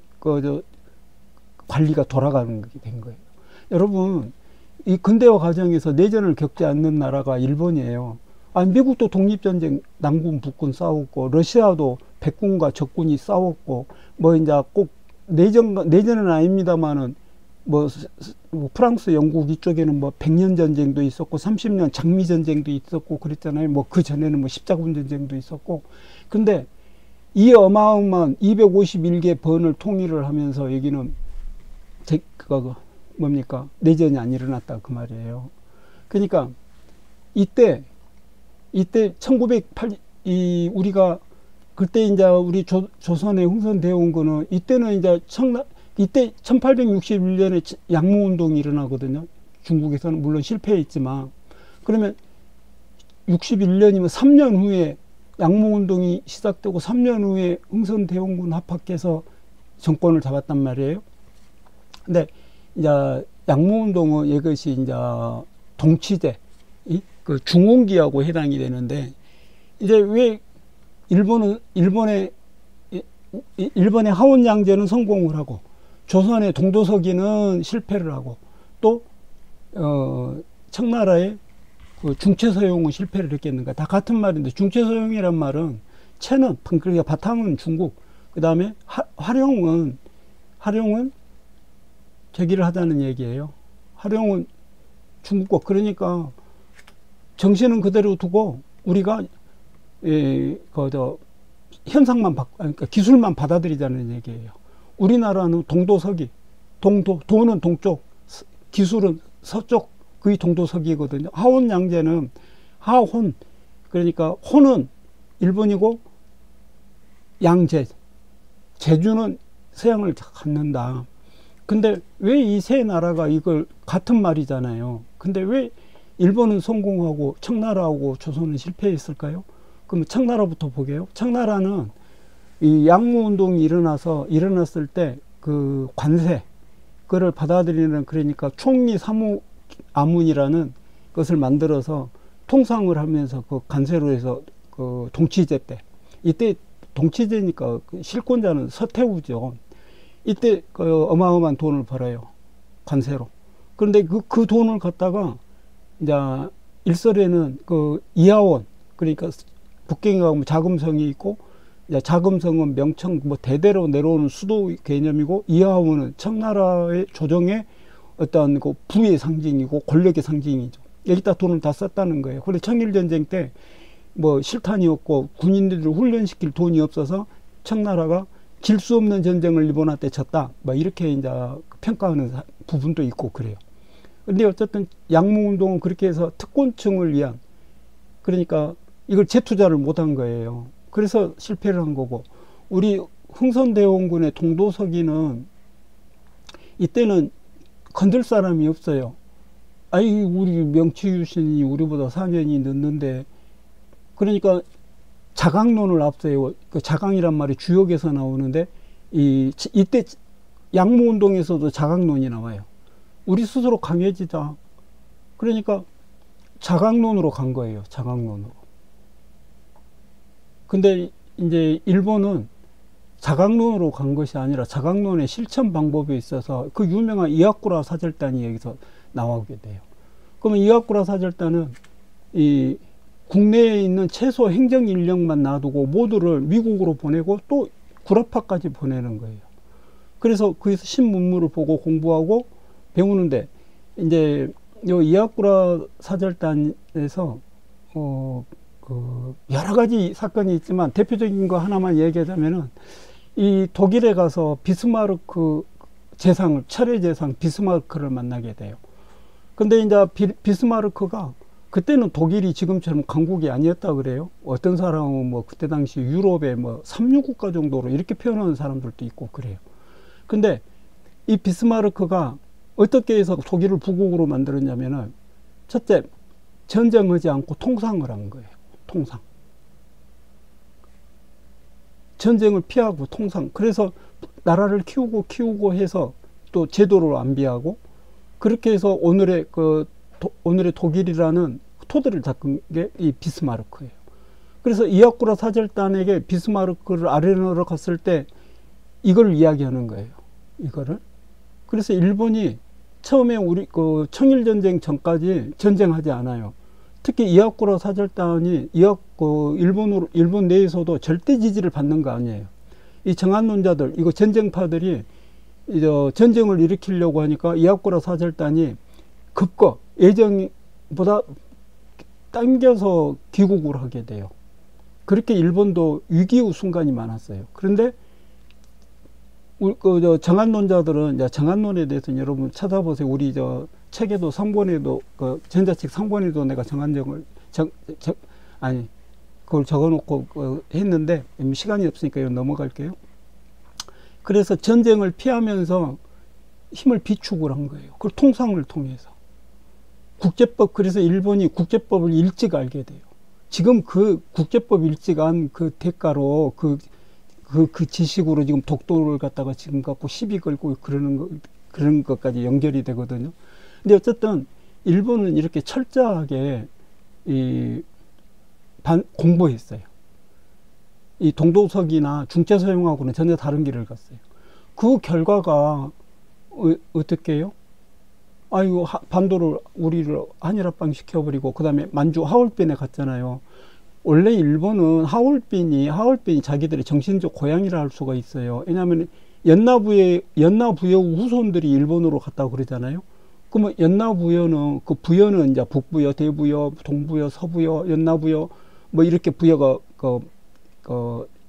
관리가 돌아가는 게 된 거예요. 여러분 이 근대화 과정에서 내전을 겪지 않는 나라가 일본이에요. 미국도 독립전쟁 남군 북군 싸웠고 러시아도 백군과 적군이 싸웠고 뭐 이제 꼭 내전은 아닙니다만은 뭐 프랑스, 영국 이쪽에는 뭐 100년 전쟁도 있었고 30년 장미 전쟁도 있었고 그랬잖아요. 뭐 그 전에는 뭐 십자군 전쟁도 있었고. 근데 이 어마어마한 251개 번을 통일을 하면서 여기는 뭡니까? 내전이 안 일어났다 그 말이에요. 그러니까 이때 1908 우리가 그때 이제 우리 조선에 흥선되어 온 거는 이때는 이제 이때 1861년에 양무운동이 일어나거든요. 중국에서는 물론 실패했지만. 그러면 61년이면 3년 후에 양무운동이 시작되고 3년 후에 흥선대원군 합학해서 정권을 잡았단 말이에요. 근데 이제 양무운동은 이것이 이제 동치제, 그 중홍기하고 해당이 되는데, 이제 왜 일본의 하원 양제는 성공을 하고 조선의 동도서기는 실패를 하고 또 청나라의 그 중체서용은 실패를 했겠는가. 다 같은 말인데, 중체서용이란 말은 체는 그러니까 바탕은 중국, 그 다음에 활용은 제기를 하자는 얘기예요. 활용은 중국과. 그러니까 정신은 그대로 두고 우리가 현상만 그러니까 기술만 받아들이자는 얘기예요. 우리나라는 동도서기, 도는 동쪽, 기술은 서쪽, 그게 동도서기거든요. 하원 양제는 하혼, 그러니까 혼은 일본이고 양제, 제주는 서양을 갖는다. 근데 왜 이 세 나라가 이걸 같은 말이잖아요. 근데 왜 일본은 성공하고 청나라하고 조선은 실패했을까요? 그럼 청나라부터 보게요. 청나라는 이 양무운동이 일어났을 때 그 관세, 그거를 받아들이는, 그러니까 총리 사무 아문이라는 것을 만들어서 통상을 하면서 그 관세로 해서 그 동치제 때, 이때 동치제니까 그 실권자는 서태후죠. 이때 그 어마어마한 돈을 벌어요. 관세로. 그런데 그 돈을 갖다가 이제 일설에는 그 이하원, 그러니까 북경에 가면 자금성이 있고, 자금성은 명청 뭐 대대로 내려오는 수도 개념이고, 이하원은 청나라의 조정의 어떤 그 부의 상징이고 권력의 상징이죠. 여기다 돈을 다 썼다는 거예요. 그런데 청일전쟁 때 뭐 실탄이 없고 군인들을 훈련시킬 돈이 없어서 청나라가 질 수 없는 전쟁을 일본한테 졌다, 뭐 이렇게 이제 평가하는 부분도 있고 그래요. 근데 어쨌든 양무운동은 그렇게 해서 특권층을 위한, 그러니까 이걸 재투자를 못한 거예요. 그래서 실패를 한 거고, 우리 흥선대원군의 동도서기는 이때는 건들 사람이 없어요. 아이, 우리 명치유신이 우리보다 4년이 늦는데, 그러니까 자강론을 앞서요. 그 자강이란 말이 주역에서 나오는데, 이때 양무운동에서도 자강론이 나와요. 우리 스스로 강해지자. 그러니까 자강론으로 간 거예요. 자강론으로. 근데 이제 일본은 자강론으로 간 것이 아니라 자강론의 실천 방법에 있어서 그 유명한 이와쿠라 사절단이 여기서 나오게 돼요. 그러면 이와쿠라 사절단은 이 국내에 있는 최소 행정 인력만 놔두고 모두를 미국으로 보내고 또 구라파까지 보내는 거예요. 그래서 거기서 신문물을 보고 공부하고 배우는데, 이제 요 이와쿠라 사절단에서 여러 가지 사건이 있지만 대표적인 거 하나만 얘기하자면은, 이 독일에 가서 비스마르크 재상을, 철의 재상 비스마르크를 만나게 돼요. 근데 이제 비스마르크가, 그때는 독일이 지금처럼 강국이 아니었다 그래요. 어떤 사람은 뭐 그때 당시 유럽의 뭐 삼류국가 정도로 이렇게 표현하는 사람들도 있고 그래요. 근데 이 비스마르크가 어떻게 해서 독일을 부국으로 만들었냐면은, 첫째, 전쟁하지 않고 통상을 한 거예요. 통상. 전쟁을 피하고 통상. 그래서 나라를 키우고 해서 또 제도를 안비하고, 그렇게 해서 오늘의 독일이라는 토대를 닦은 게 이 비스마르크예요. 그래서 이와쿠라 사절단에게 비스마르크를 아레나로 갔을 때 이걸 이야기하는 거예요. 이거를. 그래서 일본이 처음에 우리 청일전쟁 전까지 전쟁하지 않아요. 특히 이와쿠라 사절단이 일본 내에서도 절대 지지를 받는 거 아니에요. 이 정한론자들, 이거 전쟁파들이 전쟁을 일으키려고 하니까 이아쿠라 사절단이 급거 예정보다 당겨서 귀국을 하게 돼요. 그렇게 일본도 위기의 순간이 많았어요. 그런데 정한론자들은, 정한론에 대해서는 여러분 찾아보세요. 우리 책에도 상본에도, 전자책 상본에도 내가 정한정을 그걸 적어놓고 했는데 시간이 없으니까 넘어갈게요. 그래서 전쟁을 피하면서 힘을 비축을 한 거예요. 그걸 통상을 통해서. 국제법, 그래서 일본이 국제법을 일찍 알게 돼요. 지금 그 국제법 일찍 안 그 대가로 그 지식으로 지금 독도를 갖다가 지금 갖고 시비 걸고 그런 것까지 연결이 되거든요. 근데 어쨌든 일본은 이렇게 철저하게 공부했어요. 이 동도석이나 중체서용하고는 전혀 다른 길을 갔어요. 그 결과가 어떻게 해요? 아이고, 반도를 우리를 한일합방 시켜버리고 그 다음에 만주 하얼빈에 갔잖아요. 원래 일본은 하얼빈이 자기들의 정신적 고향이라 할 수가 있어요. 왜냐하면 연나부여 후손들이 일본으로 갔다고 그러잖아요. 그러면 연나부여는, 그 부여는 이제 북부여, 대부여, 동부여, 서부여, 연나부여 뭐 이렇게 부여가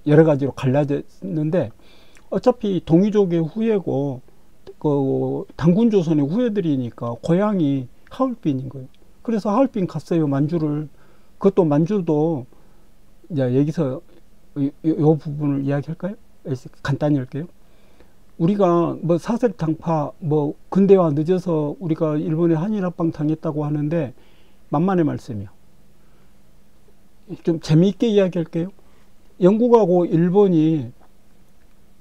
여러 가지로 갈라졌는데 어차피 동이족의 후예고 당군조선의 후예들이니까 고향이 하얼빈인 거예요. 그래서 하얼빈 갔어요. 만주를. 그것도 만주도 이제 여기서 요 부분을 이야기할까요? 간단히 할게요. 우리가 뭐 사설탕파, 뭐 근대화 늦어서 우리가 일본에 한일합방 당했다고 하는데 만만의 말씀이요. 좀 재미있게 이야기할게요. 영국하고 일본이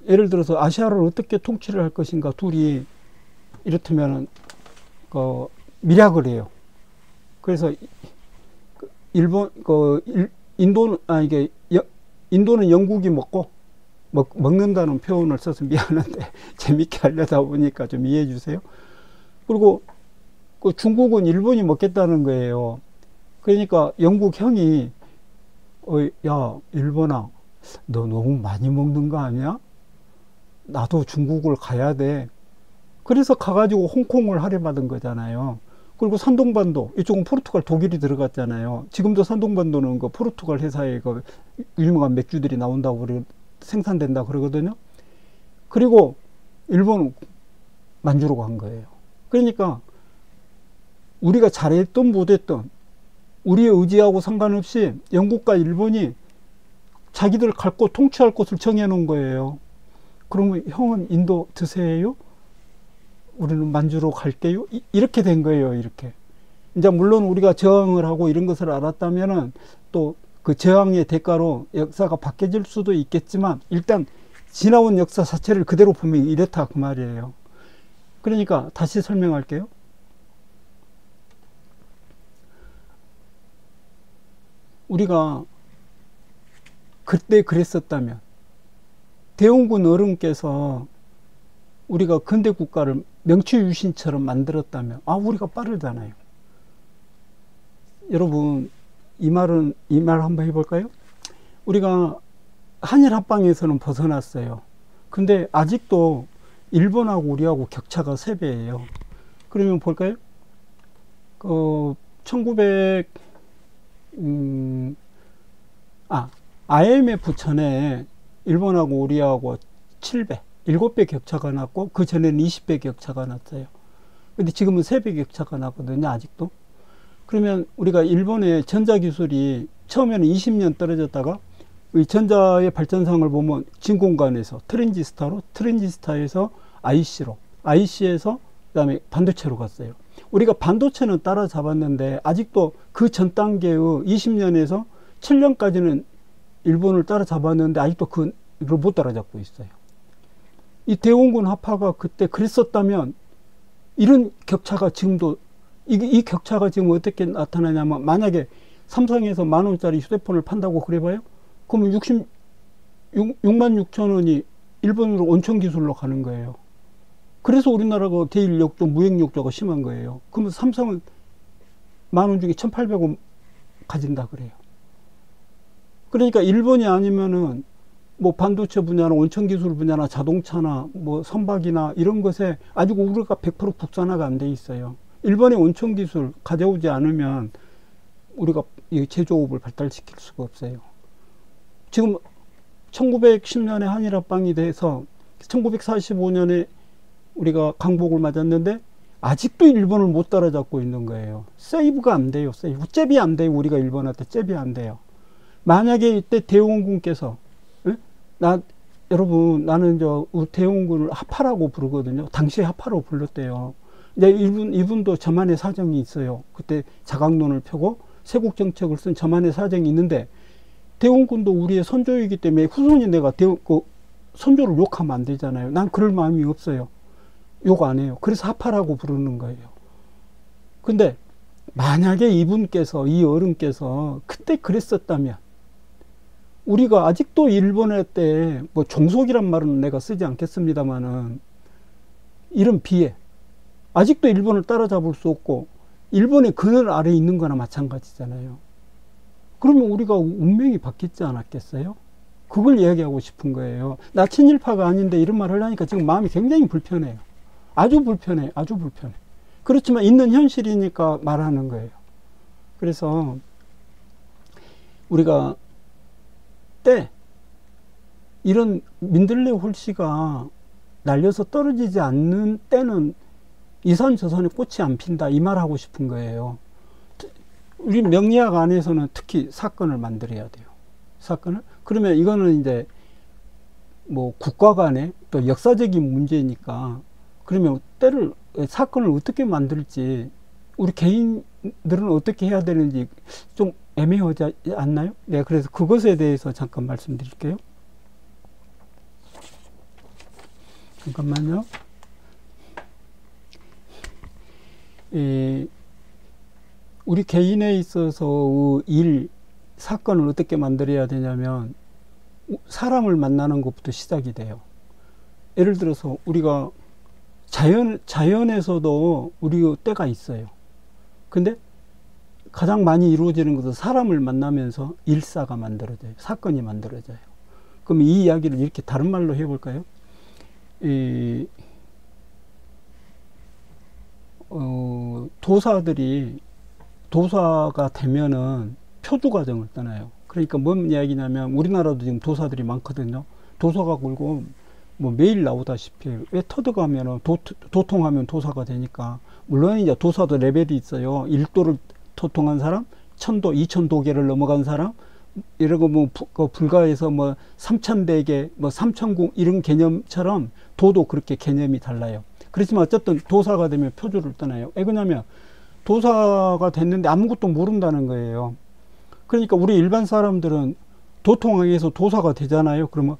예를 들어서 아시아를 어떻게 통치를 할 것인가 둘이 이렇다면 밀약을 해요. 그래서 인도는 영국이 먹는다는 표현을 써서 미안한데 재밌게 하려다 보니까 좀 이해해 주세요. 그리고 중국은 일본이 먹겠다는 거예요. 그러니까 영국 형이 야 일본아, 너 너무 많이 먹는 거 아니야? 나도 중국을 가야 돼. 그래서 가가지고 홍콩을 할애받은 거잖아요. 그리고 산동반도, 이쪽은 포르투갈, 독일이 들어갔잖아요. 지금도 산동반도는 그 포르투갈 회사에 그 유명한 맥주들이 나온다고 생산된다 그러거든요. 그리고 일본은 만주로 간 거예요. 그러니까 우리가 잘했든 못했든 우리의 의지하고 상관없이 영국과 일본이 자기들 갈 곳, 통치할 곳을 정해놓은 거예요. 그러면 형은 인도 드세요? 우리는 만주로 갈게요? 이렇게 된 거예요. 이렇게. 이제 물론 우리가 저항을 하고 이런 것을 알았다면은 또 그 저항의 대가로 역사가 바뀌어질 수도 있겠지만 일단 지나온 역사 자체를 그대로 보면 이렇다 그 말이에요. 그러니까 다시 설명할게요. 우리가 그때 그랬었다면 대원군 어른께서 우리가 근대 국가를 명치유신처럼 만들었다면 우리가 빠르잖아요. 여러분 이 말 한번 해볼까요? 우리가 한일 합방에서는 벗어났어요. 근데 아직도 일본하고 우리하고 격차가 3배예요. 그러면 볼까요? IMF 전에 일본하고 우리하고 7배, 7배 격차가 났고 그 전에는 20배 격차가 났어요. 근데 지금은 3배 격차가 나거든요. 아직도. 그러면 우리가 일본의 전자기술이 처음에는 20년 떨어졌다가 이 전자의 발전상을 보면 진공관에서 트랜지스타에서 IC로, IC에서 그 다음에 반도체로 갔어요. 우리가 반도체는 따라잡았는데 아직도 그 전 단계의 20년에서 7년까지는 일본을 따라잡았는데 아직도 그걸 못 따라잡고 있어요. 이 대원군 합파가 그때 그랬었다면 이런 격차가 지금도 이 격차가 지금 어떻게 나타나냐면 만약에 삼성에서 10,000원짜리 휴대폰을 판다고 그래봐요. 그러면 66,000원이 일본으로 온천 기술로 가는 거예요. 그래서 우리나라가 대일역조, 무역역조가 심한 거예요. 그러면 삼성은 10,000원 중에 1,800원 가진다 그래요. 그러니까 일본이 아니면은 뭐 반도체 분야나 원천 기술 분야나 자동차나 뭐 선박이나 이런 것에 아직 우리가 100% 국산화가 안 돼 있어요. 일본의 원천 기술 가져오지 않으면 우리가 이 제조업을 발달시킬 수가 없어요. 지금 1910년에 한일합방이 돼서 1945년에 우리가 강복을 맞았는데 아직도 일본을 못 따라잡고 있는 거예요. 세이브가 안 돼요. 세이브. 잽이 안 돼요. 우리가 일본한테 잽이 안 돼요. 만약에 이때 대원군께서 여러분 나는 대원군을 하파라고 부르거든요. 당시에 하파로 불렀대요. 이제 이분도 저만의 사정이 있어요. 그때 자강론을 펴고 세국 정책을 쓴 저만의 사정이 있는데 대원군도 우리의 선조이기 때문에 후손이 내가 선조를 욕하면 안 되잖아요. 난 그럴 마음이 없어요. 욕 안 해요. 그래서 하파라고 부르는 거예요. 근데 만약에 이분께서 이 어른께서 그때 그랬었다면 우리가 아직도 일본의 때 뭐 종속이란 말은 내가 쓰지 않겠습니다만은 이런 비애 아직도 일본을 따라잡을 수 없고 일본의 그늘 아래에 있는 거나 마찬가지잖아요. 그러면 우리가 운명이 바뀌지 않았겠어요? 그걸 이야기하고 싶은 거예요. 나 친일파가 아닌데 이런 말 하려니까 지금 마음이 굉장히 불편해요. 아주 불편해. 아주 불편해. 그렇지만 있는 현실이니까 말하는 거예요. 그래서 우리가 이런 민들레 홀씨가 날려서 떨어지지 않는 때는 이산 저산에 꽃이 안 핀다 이 말하고 싶은 거예요. 우리 명리학 안에서는 특히 사건을 만들어야 돼요. 사건을 그러면 이거는 이제 뭐 국가 간의 또 역사적인 문제니까 그러면 사건을 어떻게 만들지 우리 개인들은 어떻게 해야 되는지 좀 애매하지 않나요? 네, 그래서 그것에 대해서 잠깐 말씀드릴게요. 잠깐만요. 우리 개인에 있어서 사건을 어떻게 만들어야 되냐면 사람을 만나는 것부터 시작이 돼요. 예를 들어서 우리가 자연에서도 우리 때가 있어요. 근데 가장 많이 이루어지는 것은 사람을 만나면서 일사가 만들어져요. 사건이 만들어져요. 그럼 이 이야기를 이렇게 다른 말로 해볼까요? 도사가 되면은 표주 과정을 떠나요. 그러니까 뭔 이야기냐면 우리나라도 지금 도사들이 많거든요. 도사가 굴고 뭐 매일 나오다시피 왜 터득하면은 도통하면 도사가 되니까 물론 이제 도사도 레벨이 있어요. 1도를 도통한 사람, 1000도, 2000도계를 넘어간 사람, 이러고 뭐 불가에서 뭐 3000대계, 뭐 3000공 이런 개념처럼 도도 그렇게 개념이 달라요. 그렇지만 어쨌든 도사가 되면 표주를 떠나요. 왜 그러냐면 도사가 됐는데 아무것도 모른다는 거예요. 그러니까 우리 일반 사람들은 도통하기 위해서 도사가 되잖아요. 그러면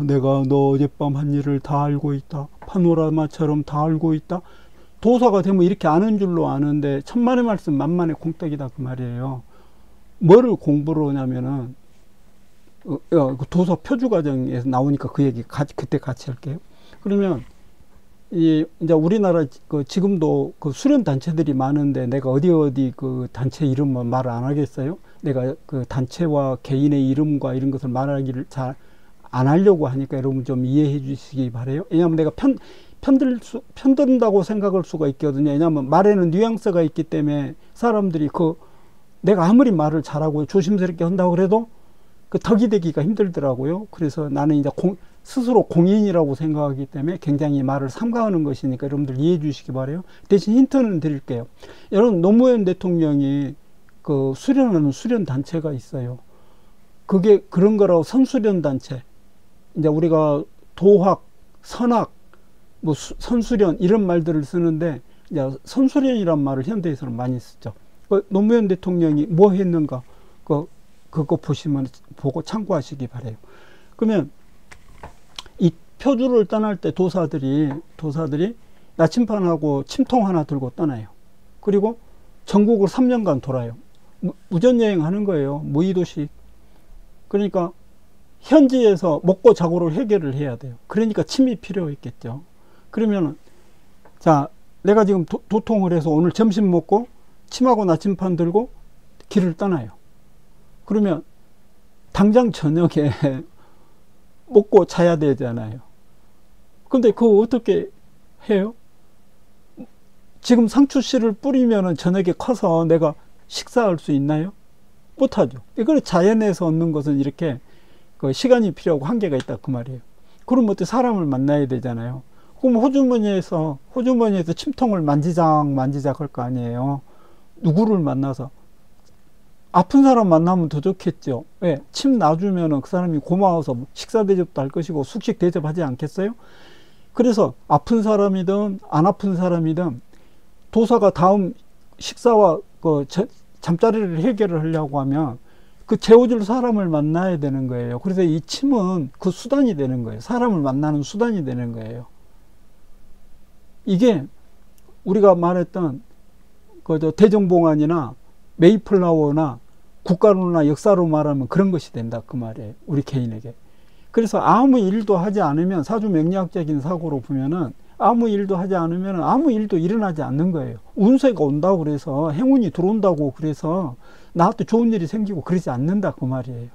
내가 너 어젯밤 한 일을 다 알고 있다. 파노라마처럼 다 알고 있다. 도사가 되면 이렇게 아는 줄로 아는데 천만의 말씀 만만의 공덕이다 그 말이에요. 뭐를 공부를 하냐면은 도사 표주 과정에서 나오니까 그 얘기 그때 같이 할게요. 그러면 이제 우리나라 지금도 그 수련 단체들이 많은데 내가 어디 그 단체 이름만 말을 안 하겠어요. 내가 그 단체와 개인의 이름과 이런 것을 말하기를 잘 안 하려고 하니까 여러분 좀 이해해 주시기 바래요. 왜냐하면 내가 편든다고 생각할 수가 있거든요. 왜냐하면 말에는 뉘앙스가 있기 때문에 사람들이 내가 아무리 말을 잘하고 조심스럽게 한다고 그래도 그 덕이 되기가 힘들더라고요. 그래서 나는 이제 스스로 공인이라고 생각하기 때문에 굉장히 말을 삼가하는 것이니까 여러분들 이해해 주시기 바래요. 대신 힌트는 드릴게요. 여러분 노무현 대통령이 그 수련하는 수련 단체가 있어요. 그게 그런 거라고 선수련 단체. 이제 우리가 도학, 선학, 뭐 선수련 이런 말들을 쓰는데 이제 선수련이란 말을 현대에서는 많이 쓰죠. 노무현 대통령이 뭐 했는가 그거 보고 참고하시기 바래요. 그러면 이 표주를 떠날 때 도사들이 나침반하고 침통 하나 들고 떠나요. 그리고 전국을 3년간 돌아요. 무전여행 하는 거예요. 무의도식. 그러니까 현지에서 먹고 자고를 해결을 해야 돼요. 그러니까 침이 필요했겠죠. 그러면 자, 내가 지금 도통을 해서 오늘 점심 먹고 침하고 나침반 들고 길을 떠나요. 그러면 당장 저녁에 먹고 자야 되잖아요. 근데 그거 어떻게 해요? 지금 상추씨를 뿌리면은 저녁에 커서 내가 식사할 수 있나요? 못하죠. 이걸 자연에서 얻는 것은 이렇게 그 시간이 필요하고 한계가 있다 그 말이에요. 그럼 어때? 사람을 만나야 되잖아요. 그럼 호주머니에서 침통을 만지작 할 거 아니에요. 누구를 만나서 아픈 사람 만나면 더 좋겠죠. 왜? 침 놔주면은 그 사람이 고마워서 식사 대접도 할 것이고 숙식 대접하지 않겠어요? 그래서 아픈 사람이든 안 아픈 사람이든 도사가 다음 식사와 그 잠자리를 해결을 하려고 하면 그 재워줄 사람을 만나야 되는 거예요. 그래서 이 침은 그 수단이 되는 거예요. 사람을 만나는 수단이 되는 거예요. 이게 우리가 말했던 그 대정봉안이나 메이플라워나 국가로나 역사로 말하면 그런 것이 된다 그 말이에요. 우리 개인에게. 그래서 아무 일도 하지 않으면 사주명리학적인 사고로 보면은 아무 일도 하지 않으면 아무 일도 일어나지 않는 거예요. 운세가 온다고 그래서 행운이 들어온다고 그래서 나한테 좋은 일이 생기고 그러지 않는다 그 말이에요.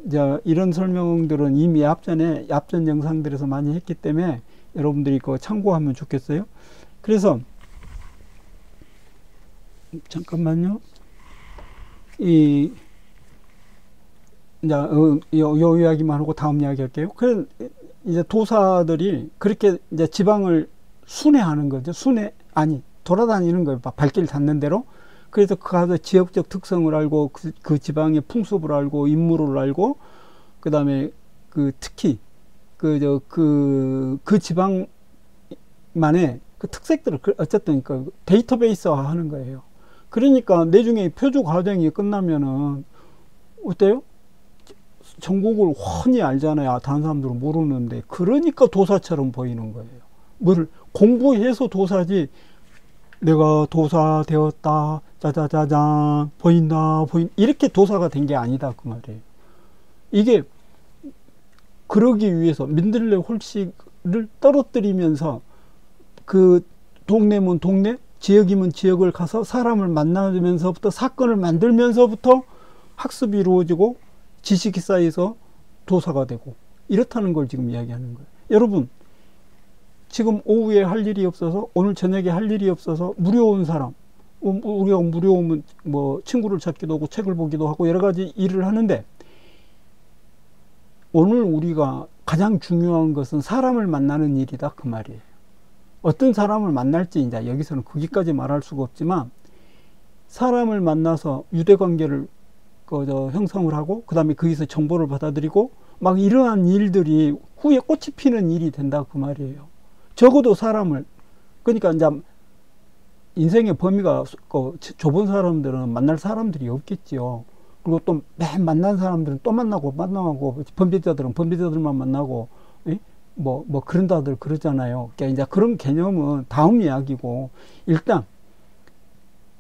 이제 이런 설명들은 이미 앞전 영상들에서 많이 했기 때문에 여러분들이 그거 참고하면 좋겠어요. 그래서 잠깐만요. 이제 요 이야기만 하고 다음 이야기 할게요. 그래 이제 도사들이 그렇게 이제 지방을 순회하는 거죠. 돌아다니는 거예요. 발길 닿는 대로. 그래서 그 가서 지역적 특성을 알고 그 지방의 풍습을 알고 인물을 알고 그다음에 특히 그 지방만의 그 특색들을 어쨌든 그 데이터베이스화 하는 거예요. 그러니까 나중에 표주 과정이 끝나면은 어때요? 전국을 훤히 알잖아요. 다른 사람들은 모르는데. 그러니까 도사처럼 보이는 거예요. 뭘 공부해서 도사지, 내가 도사 되었다, 짜자자잔, 보인다, 이렇게 도사가 된 게 아니다 그 말이에요. 이게 그러기 위해서 민들레 홀씨를 떨어뜨리면서 그 동네면 동네, 지역이면 지역을 가서 사람을 만나면서부터 사건을 만들면서부터 학습이 이루어지고 지식이 쌓여서 도사가 되고 이렇다는 걸 지금 이야기하는 거예요. 여러분 지금 오후에 할 일이 없어서 오늘 저녁에 할 일이 없어서 무료온 사람, 우리가 무료오면 뭐 친구를 찾기도 하고 책을 보기도 하고 여러 가지 일을 하는데 오늘 우리가 가장 중요한 것은 사람을 만나는 일이다 그 말이에요. 어떤 사람을 만날지 이제 여기서는 거기까지 말할 수가 없지만 사람을 만나서 유대관계를 형성을 하고 그 다음에 거기서 정보를 받아들이고 막 이러한 일들이 후에 꽃이 피는 일이 된다 그 말이에요. 적어도 사람을 그러니까 이제 인생의 범위가 좁은 사람들은 만날 사람들이 없겠죠. 그리고 또 맨 만난 사람들은 또 만나고 범죄자들은 범죄자들만 만나고 뭐 그런다들 그러잖아요. 그러니까 이제 그런 개념은 다음 이야기고 일단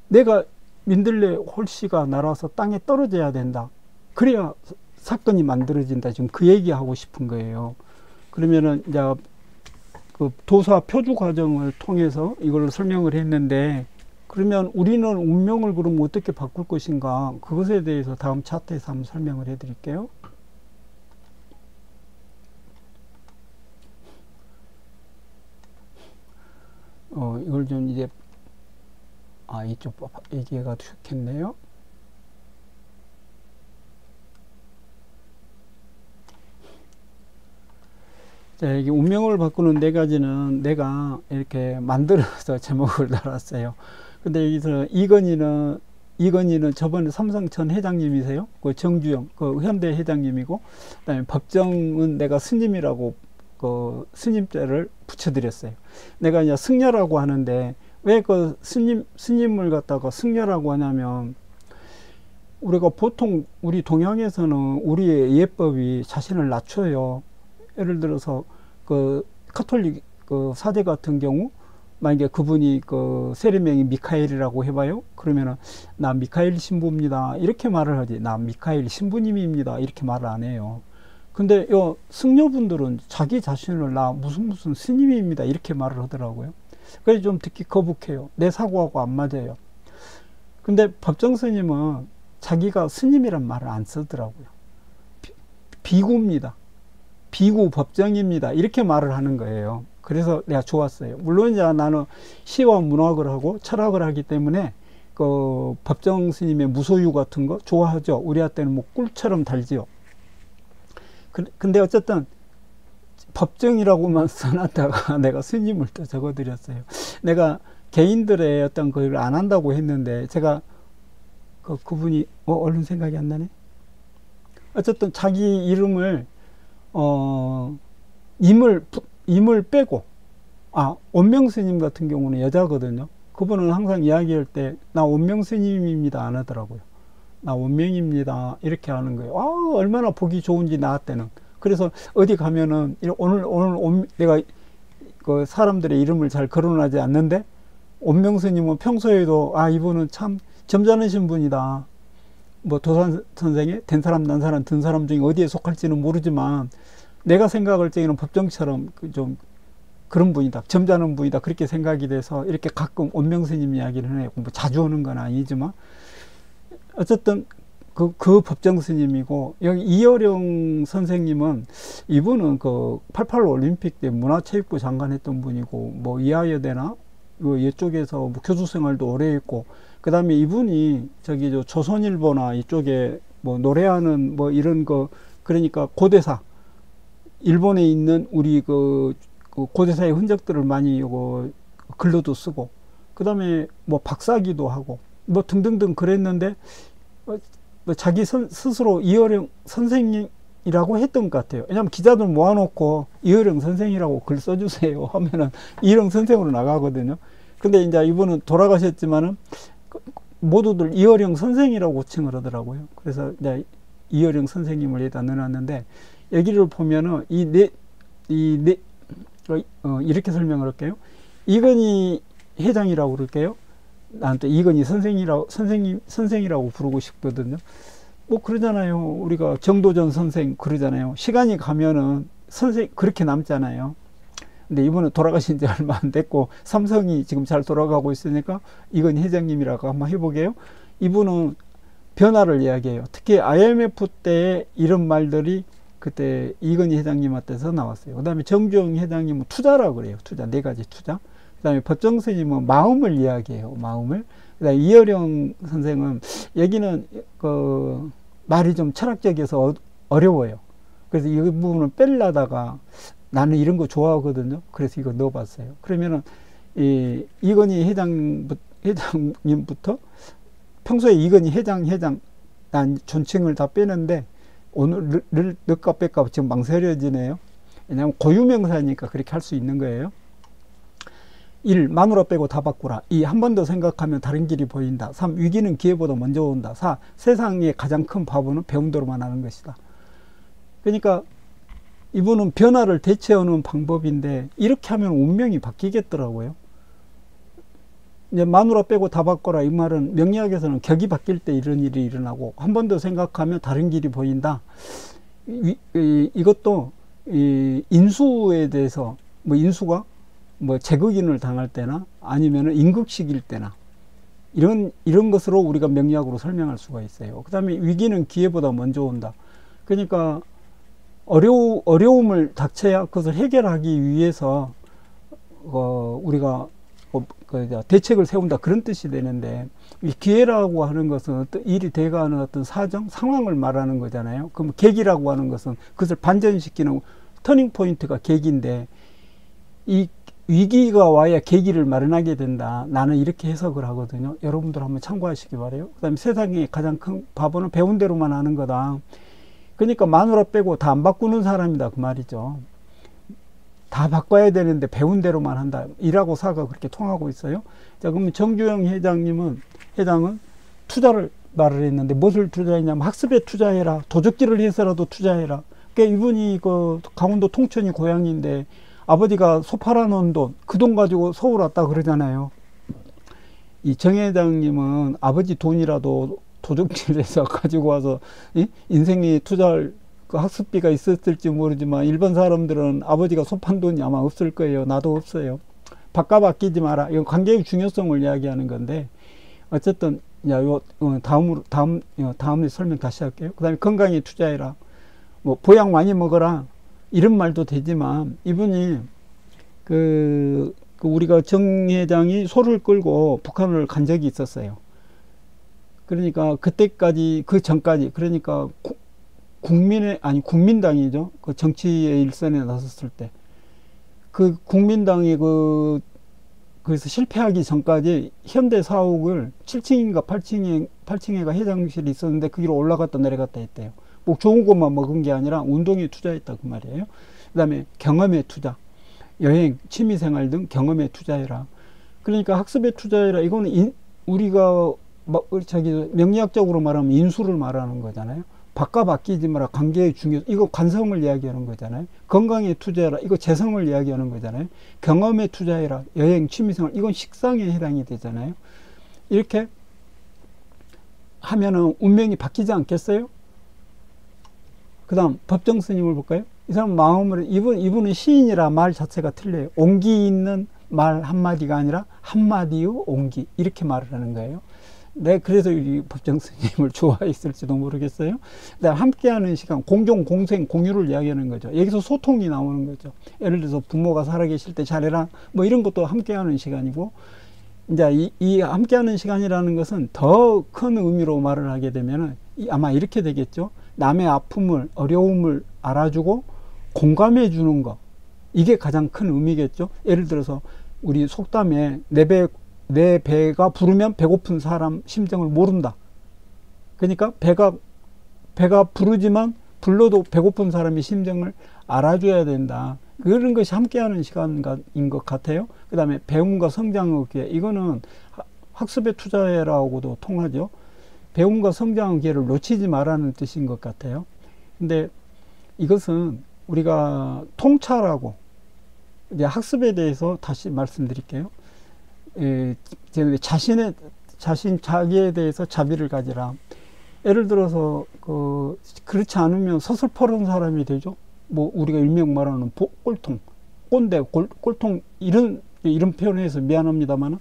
내가 민들레 홀씨가 날아서 땅에 떨어져야 된다. 그래야 사건이 만들어진다. 지금 그 얘기하고 싶은 거예요. 그러면은 이제 그 도사 표주 과정을 통해서 이걸 설명을 했는데 그러면 우리는 운명을 그럼 어떻게 바꿀 것인가? 그것에 대해서 다음 차트에서 한번 설명을 해 드릴게요. 이걸 좀 이제 이쪽 얘기가 좋겠네요. 자, 여기 운명을 바꾸는 네 가지는 내가 이렇게 만들어서 제목을 달았어요. 근데 여기서 이건희는 저번에 삼성 전 회장님이세요. 그 정주영, 그 현대 회장님이고, 그다음에 법정은 내가 스님이라고 그 스님자를 붙여드렸어요. 내가 이제 승려라고 하는데 왜 그 스님을 갖다가 승려라고 하냐면 우리가 보통 우리 동양에서는 우리의 예법이 자신을 낮춰요. 예를 들어서 그 카톨릭 그 사제 같은 경우 만약에 그분이 그 세례명이 미카엘이라고 해봐요. 그러면은 나 미카엘 신부입니다. 이렇게 말을 하지. 나 미카엘 신부님입니다. 이렇게 말을 안 해요. 근데 요 승려분들은 자기 자신을 나 무슨 스님입니다. 이렇게 말을 하더라고요. 그래서 좀 듣기 거북해요. 내 사고하고 안 맞아요. 근데 법정 스님은 자기가 스님이란 말을 안 쓰더라고요. 비구입니다. 비구법정입니다. 이렇게 말을 하는 거예요. 그래서 내가 좋았어요. 물론 이제 나는 시와 문학을 하고 철학을 하기 때문에 그 법정 스님의 무소유 같은 거 좋아하죠. 우리한테는 뭐 꿀처럼 달지요. 근데 어쨌든 법정이라고만 써놨다가 내가 스님을 또 적어드렸어요. 내가 개인들의 어떤 걸 안 한다고 했는데 제가 그분이 얼른 생각이 안 나네. 어쨌든 자기 이름을 임을 빼고, 원명 스님 같은 경우는 여자거든요. 그분은 항상 이야기할 때 나 원명 스님입니다 안 하더라고요. 나 원명입니다 이렇게 하는 거예요. 얼마나 보기 좋은지 나한테는. 그래서 어디 가면은 오늘 내가 그 사람들의 이름을 잘 거론하지 않는데 원명 스님은 평소에도 이분은 참 점잖으신 분이다. 뭐 도산 선생의 된 사람 난 사람 든 사람 중에 어디에 속할지는 모르지만 내가 생각할 적에는 법정처럼 좀 그런 분이다, 점잖은 분이다, 그렇게 생각이 돼서 이렇게 가끔 원명 스님 이야기를 해요. 뭐 자주 하는 건 아니지만 어쨌든 그 법정 스님이고, 여기 이어령 선생님은 이분은 그 88 올림픽 때 문화체육부 장관 했던 분이고, 뭐 이하여대나 이쪽에서 뭐 교수 생활도 오래 했고, 그 다음에 이분이 저기 조선일보나 이쪽에 뭐 노래하는 뭐 이런 거, 그러니까 고대사, 일본에 있는 우리 그 고대사의 흔적들을 많이 글로도 쓰고, 그 다음에 뭐 박사기도 하고 뭐 등등등 그랬는데 뭐 자기 스스로 이어령 선생님이라고 했던 것 같아요. 왜냐하면 기자들 모아놓고 이어령 선생이라고 글 써주세요 하면은 이어령 선생으로 나가거든요. 근데 이제 이분은 돌아가셨지만은 모두들 이어령 선생이라고 칭을 하더라고요. 그래서 이제 이어령 선생님을 여기다 넣어놨는데, 여기를 보면은 이렇게 설명을 할게요. 이건희 회장이라고 그럴게요. 난 또 이건희 선생이라고 부르고 싶거든요. 뭐 그러잖아요. 우리가 정도전 선생 그러잖아요. 시간이 가면은 선생 그렇게 남잖아요. 근데 이분은 돌아가신 지 얼마 안 됐고 삼성이 지금 잘 돌아가고 있으니까 이건희 회장님이라고 한번 해보게요. 이분은 변화를 이야기해요. 특히 IMF 때 이런 말들이 그때 이건희 회장님한테서 나왔어요. 그 다음에 정주영 회장님은 투자라고 그래요. 투자, 4가지 투자. 그 다음에 법정 스님은 마음을 이야기해요. 마음을. 그 다음에 이어령 선생은 여기는 그 말이 좀 철학적이어서 어려워요. 그래서 이 부분을 빼려다가 나는 이런 거 좋아하거든요. 그래서 이거 넣어봤어요. 그러면은 이건희 회장님부터 평소에 이건희 회장 난 존칭을 다 빼는데 오늘 넣을까 뺄까 지금 망설여지네요. 왜냐하면 고유명사니까 그렇게 할 수 있는 거예요. 1. 마누라 빼고 다 바꾸라. 2. 한 번 더 생각하면 다른 길이 보인다. 3. 위기는 기회보다 먼저 온다. 4. 세상의 가장 큰 바보는 배운 대로만 하는 것이다. 그러니까 이분은 변화를 대체하는 방법인데 이렇게 하면 운명이 바뀌겠더라고요. 이제 마누라 빼고 다 바꿔라 이 말은 명리학에서는 격이 바뀔 때 이런 일이 일어나고 한 번 더 생각하면 다른 길이 보인다. 이것도 인수에 대해서 뭐 인수가 뭐 제국인을 당할 때나 아니면은 임극식일 때나 이런 것으로 우리가 명리학으로 설명할 수가 있어요. 그 다음에 위기는 기회보다 먼저 온다. 그러니까 어려움을 닥쳐야 그것을 해결하기 위해서 우리가 대책을 세운다 그런 뜻이 되는데, 이 기회라고 하는 것은 어떤 일이 돼가는 어떤 사정, 상황을 말하는 거잖아요. 그럼 계기라고 하는 것은 그것을 반전시키는 터닝 포인트가 계기인데, 이 위기가 와야 계기를 마련하게 된다. 나는 이렇게 해석을 하거든요. 여러분들 한번 참고하시기 바라요. 그 다음에 세상의 가장 큰 바보는 배운 대로만 하는 거다. 그러니까 마누라 빼고 다 안 바꾸는 사람이다 그 말이죠. 다 바꿔야 되는데 배운 대로만 한다. 일하고 사가 그렇게 통하고 있어요. 자, 그러면 정주영 회장은 투자를 말을 했는데 무엇을 투자했냐면 학습에 투자해라. 도적질을 해서라도 투자해라. 그러니까 이분이 그 강원도 통천이 고향인데 아버지가 소 팔아놓은 돈, 그 돈 가지고 서울 왔다 그러잖아요. 이 정 회장님은 아버지 돈이라도 도적질해서 가지고 와서 인생에 투자할 그 학습비가 있었을지 모르지만 일반 사람들은 아버지가 소 판 돈이 아마 없을 거예요. 나도 없어요. 바꿔 바뀌지 마라. 이건 관계의 중요성을 이야기하는 건데, 어쨌든 다음에 설명 다시 할게요. 그 다음에 건강에 투자해라. 뭐 보약 많이 먹어라. 이런 말도 되지만 이분이 그 우리가 정 회장이 소를 끌고 북한을 간 적이 있었어요. 그러니까 그때까지 그 전까지 그러니까 국민당이죠. 그 정치의 일선에 나섰을 때 그 국민당이 그래서 실패하기 전까지 현대사옥을 7층인가 8층에가 회장실이 있었는데 그 위로 올라갔다 내려갔다 했대요. 뭐 좋은 것만 먹은 게 아니라 운동에 투자했다 그 말이에요. 그 다음에 경험에 투자, 여행, 취미생활 등 경험에 투자해라. 그러니까 학습에 투자해라. 이거는 우리가 명리학적으로 말하면 인수를 말하는 거잖아요. 바꿔 바뀌지 마라. 관계의 중요성. 이거 관성을 이야기하는 거잖아요. 건강에 투자해라. 이거 재성을 이야기하는 거잖아요. 경험에 투자해라. 여행, 취미생활. 이건 식상에 해당이 되잖아요. 이렇게 하면은 운명이 바뀌지 않겠어요? 그 다음 법정 스님을 볼까요? 이 사람 마음을 이분은 시인이라 말 자체가 틀려요. 온기 있는 말 한마디가 아니라 한마디의 온기 이렇게 말을 하는 거예요. 네, 그래서 이 법정 스님을 좋아했을지도 모르겠어요. 그다음 함께하는 시간, 공존, 공생, 공유를 이야기하는 거죠. 여기서 소통이 나오는 거죠. 예를 들어서 부모가 살아계실 때 잘해라, 뭐 이런 것도 함께하는 시간이고, 이제 이 함께하는 시간이라는 것은 더 큰 의미로 말을 하게 되면은 아마 이렇게 되겠죠. 남의 아픔을, 어려움을 알아주고 공감해 주는 거, 이게 가장 큰 의미겠죠. 예를 들어서 우리 속담에 내 배가 부르면 배고픈 사람 심정을 모른다. 그러니까 배가 부르지만 불러도 배고픈 사람의 심정을 알아줘야 된다. 그런 것이 함께하는 시간인 것 같아요. 그 다음에 배움과 성장의 기회. 이거는 학습에 투자해라고도 통하죠. 배움과 성장의 기회를 놓치지 말라는 뜻인 것 같아요. 근데 이것은 우리가 통찰하고, 이제 학습에 대해서 다시 말씀드릴게요. 자기에 대해서 자비를 가지라. 예를 들어서 그렇지 않으면 서슬퍼런 사람이 되죠. 뭐 우리가 일명 말하는 꼴통, 꼰대, 꼴통 이런 표현을 해서 미안합니다만은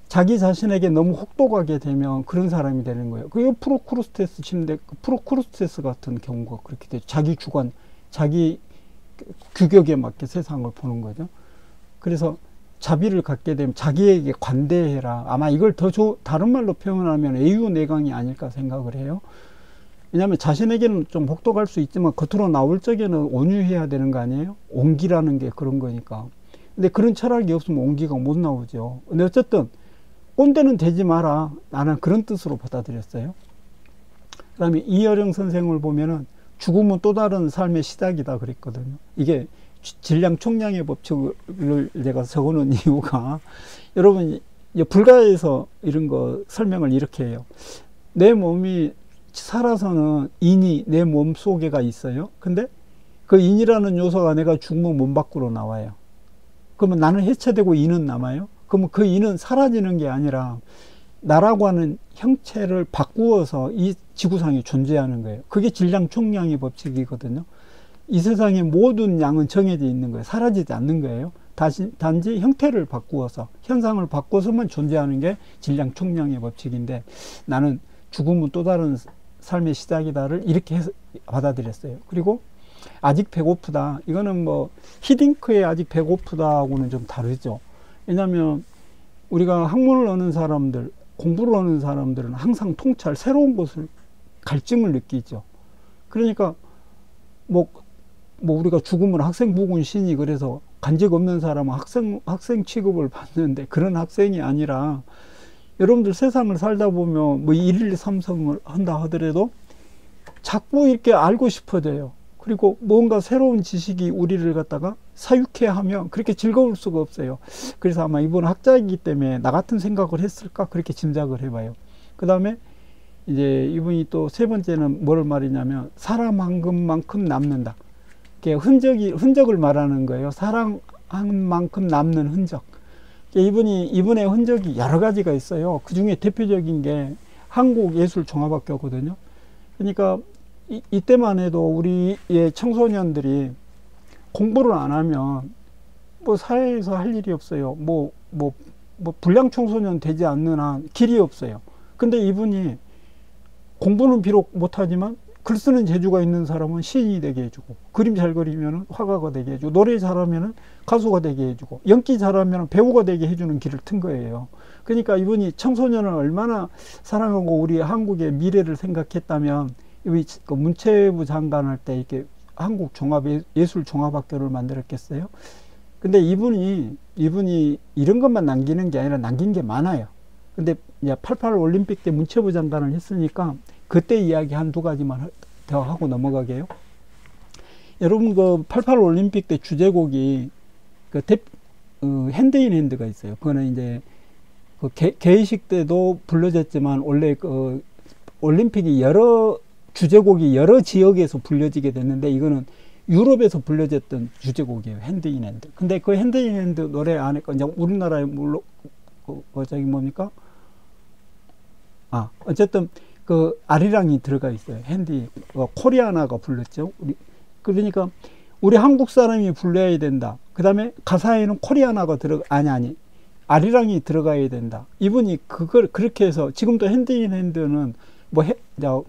자기 자신에게 너무 혹독하게 되면 그런 사람이 되는 거예요. 그게 프로크루스테스 침대, 프로크루스테스 같은 경우가 그렇게 되죠. 자기 주관, 자기 규격에 맞게 세상을 보는 거죠. 그래서 자비를 갖게 되면 자기에게 관대해라. 아마 이걸 다른 말로 표현하면 애유내강이 아닐까 생각을 해요. 왜냐하면 자신에게는 좀 혹독할 수 있지만 겉으로 나올 적에는 온유해야 되는 거 아니에요? 온기라는 게 그런 거니까. 근데 그런 철학이 없으면 온기가 못 나오죠. 근데 어쨌든 꼰대는 되지 마라. 나는 그런 뜻으로 받아들였어요. 그 다음에 이여령 선생을 보면은 죽음은 또 다른 삶의 시작이다 그랬거든요. 이게 질량 총량의 법칙을 제가 적어놓은 이유가, 여러분 불가에서 이런 거 설명을 이렇게 해요. 내 몸이 살아서는 인이 내 몸 속에가 있어요. 근데 그 인이라는 요소가 내가 죽으면 몸 밖으로 나와요. 그러면 나는 해체되고 인은 남아요. 그러면 그 인은 사라지는 게 아니라 나라고 하는 형체를 바꾸어서 이 지구상에 존재하는 거예요. 그게 질량 총량의 법칙이거든요. 이 세상의 모든 양은 정해져 있는 거예요. 사라지지 않는 거예요. 단지 형태를 바꾸어서, 현상을 바꿔서만 존재하는 게 질량 총량의 법칙인데, 나는 죽음은 또 다른 삶의 시작이다를 이렇게 받아들였어요. 그리고 아직 배고프다. 이거는 뭐 히딩크의 아직 배고프다하고는 좀 다르죠. 왜냐하면 우리가 학문을 하는 사람들, 공부를 하는 사람들은 항상 통찰, 새로운 것을 갈증을 느끼죠. 그러니까 뭐 우리가 죽으면 학생 부군 신이, 그래서 간직 없는 사람은 학생 취급을 받는데, 그런 학생이 아니라 여러분들 세상을 살다 보면 뭐 1일 3성을 한다 하더라도 자꾸 이렇게 알고 싶어져요. 그리고 뭔가 새로운 지식이 우리를 갖다가 사육해 하면 그렇게 즐거울 수가 없어요. 그래서 아마 이분은 학자이기 때문에 나 같은 생각을 했을까 그렇게 짐작을 해봐요. 그 다음에 이제 이분이 또 세 번째는 뭘 말이냐면 사랑한 것만큼 남는다. 흔적을 말하는 거예요. 사랑한 만큼 남는 흔적. 이분의 흔적이 여러 가지가 있어요. 그 중에 대표적인 게 한국예술종합학교거든요. 그러니까 이때만 해도 우리의 청소년들이 공부를 안 하면 뭐 사회에서 할 일이 없어요. 뭐 불량 청소년 되지 않는 한 길이 없어요. 근데 이분이 공부는 비록 못하지만 글 쓰는 재주가 있는 사람은 시인이 되게 해주고, 그림 잘 그리면 화가가 되게 해주고, 노래 잘하면 가수가 되게 해주고, 연기 잘하면 배우가 되게 해주는 길을 튼 거예요. 그러니까 이분이 청소년을 얼마나 사랑하고 우리 한국의 미래를 생각했다면, 그 문체부 장관 할 때 이렇게 한국 예술 종합학교를 만들었겠어요? 근데 이분이 이런 것만 남기는 게 아니라 남긴 게 많아요. 근데 88 올림픽 때 문체부 장관을 했으니까 그때 이야기 한두 가지만 더 하고 넘어가게요. 여러분, 그 88 올림픽 때 주제곡이 그 핸드인 핸드가 있어요. 그거는 이제 그 개회식 때도 불러졌지만 원래 그 올림픽이 주제곡이 여러 지역에서 불려지게 됐는데, 이거는 유럽에서 불려졌던 주제곡이에요. 핸드인 핸드. 근데 그 핸드인 핸드 노래 안에 이제 우리나라에 물론 저기 뭡니까? 어쨌든 그 아리랑이 들어가 있어요. 코리아나가 불렀죠. 그러니까 우리 한국 사람이 불러야 된다. 그 다음에 가사에는 코리아나가 아리랑이 들어가야 된다. 이분이 그걸 그렇게 해서, 지금도 핸드인 핸드는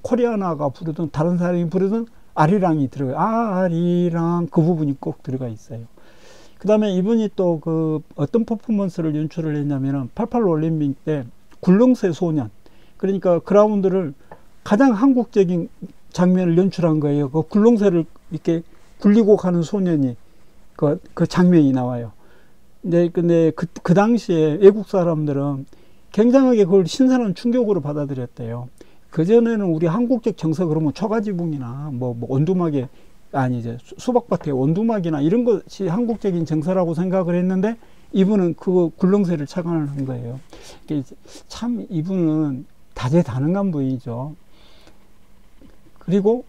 코리아나가 부르든 다른 사람이 부르든 아리랑이 들어가요. 아리랑, 그 부분이 꼭 들어가 있어요. 그 다음에 이분이 또 그 어떤 퍼포먼스를 연출을 했냐면은 88 올림픽 때 굴릉새 소년, 그러니까 그라운드를 가장 한국적인 장면을 연출한 거예요. 그 굴릉새를 이렇게 굴리고 가는 소년이 그 장면이 나와요. 근데 그 당시에 외국 사람들은 굉장하게 그걸 신선한 충격으로 받아들였대요. 그전에는 우리 한국적 정서 그러면 초가지붕이나 온두막에, 수박밭에 온두막이나 이런 것이 한국적인 정서라고 생각을 했는데, 이분은 그 굴릉새를 착안을 한 거예요. 참 이분은 다재다능한 분이죠. 그리고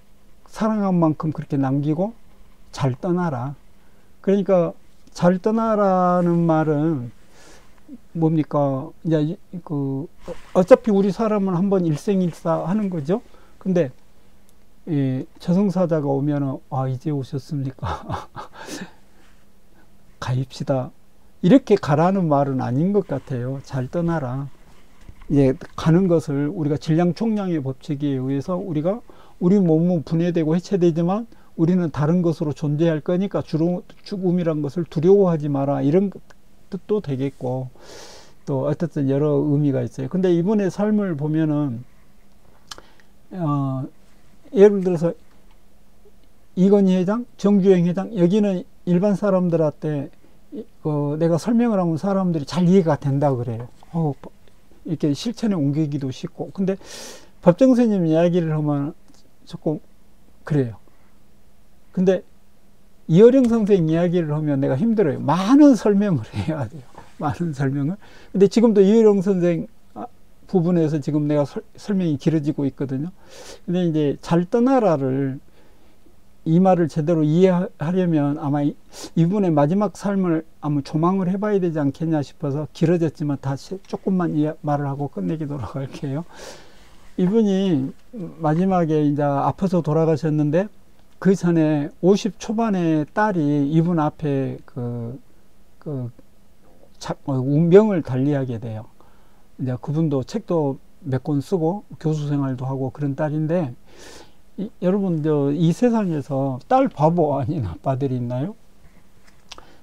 사랑한 만큼 그렇게 남기고 잘 떠나라. 그러니까 잘 떠나라는 말은 뭡니까? 이제 어차피 우리 사람은 한번 일생일사 하는 거죠. 근데 저승사자가 오면은 이제 오셨습니까? 가입시다. 이렇게 가라는 말은 아닌 것 같아요. 잘 떠나라. 이제 가는 것을 우리가 질량총량의 법칙에 의해서 우리가 우리 몸은 분해되고 해체되지만 우리는 다른 것으로 존재할 거니까 죽음이란 것을 두려워하지 마라. 이런 뜻도 되겠고, 또 어쨌든 여러 의미가 있어요. 근데 이분의 삶을 보면은 예를 들어서 이건희 회장, 정주행 회장, 여기는 일반 사람들한테 내가 설명을 하면 사람들이 잘 이해가 된다 그래요. 이렇게 실천에 옮기기도 쉽고. 근데 법정스님 이야기를 하면 조금 그래요. 근데 이어령 선생 이야기를 하면 내가 힘들어요. 많은 설명을 해야 돼요. 많은 설명을. 근데 지금도 이어령 선생 부분에서 지금 내가 설명이 길어지고 있거든요. 근데 이제 잘 떠나라를, 이 말을 제대로 이해하려면 아마 이분의 마지막 삶을 아마 조망을 해봐야 되지 않겠냐 싶어서 길어졌지만 다시 조금만 말을 하고 끝내기도록 할게요. 이분이 마지막에 이제 아파서 돌아가셨는데, 그 전에 50 초반에 딸이 이분 앞에 운명을 달리하게 돼요. 이제 그분도 책도 몇 권 쓰고 교수 생활도 하고 그런 딸인데, 여러분, 이 세상에서 딸 바보 아닌 아빠들이 있나요?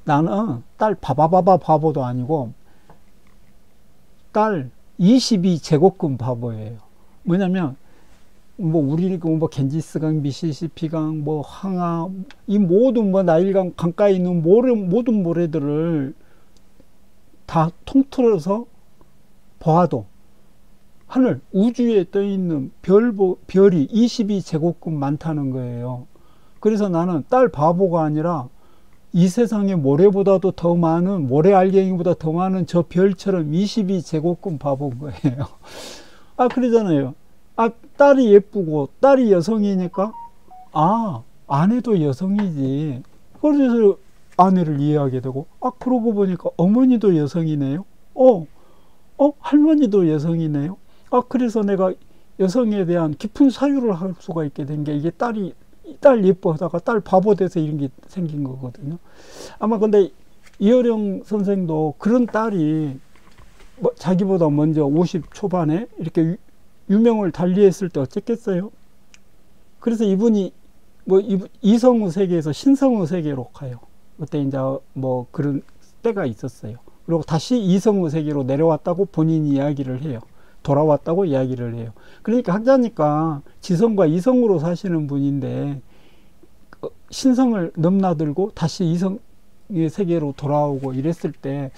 나는 딸 바보도 아니고 딸 22제곱근 바보예요. 뭐냐면 우리 겐지스강, 미시시피강, 황하, 이 모든 나일강 강가에 있는 모든 모래들을 다 통틀어서 보아도 하늘, 우주에 떠있는 별이 22제곱근 많다는 거예요. 그래서 나는 딸 바보가 아니라 이 세상의 모래보다도 더 많은, 모래알갱이보다 더 많은 저 별처럼 22제곱근 바보인 거예요. 그러잖아요. 딸이 예쁘고 딸이 여성이니까 아내도 여성이지. 그래서 아내를 이해하게 되고, 그러고 보니까 어머니도 여성이네요. 할머니도 여성이네요. 그래서 내가 여성에 대한 깊은 사유를 할 수가 있게 된 게, 이게 딸 예뻐하다가 딸 바보 돼서 이런 게 생긴 거거든요. 아마 근데 이어령 선생도 그런 딸이 자기보다 먼저 50 초반에 이렇게 유명을 달리했을 때 어쨌겠어요? 그래서 이분이 뭐 이성의 세계에서 신성의 세계로 가요. 그때 이제 뭐 그런 때가 있었어요. 그리고 다시 이성의 세계로 내려왔다고 본인이 이야기를 해요. 돌아왔다고 이야기를 해요. 그러니까 학자니까 지성과 이성으로 사시는 분인데 신성을 넘나들고 다시 이성의 세계로 돌아오고 이랬을 때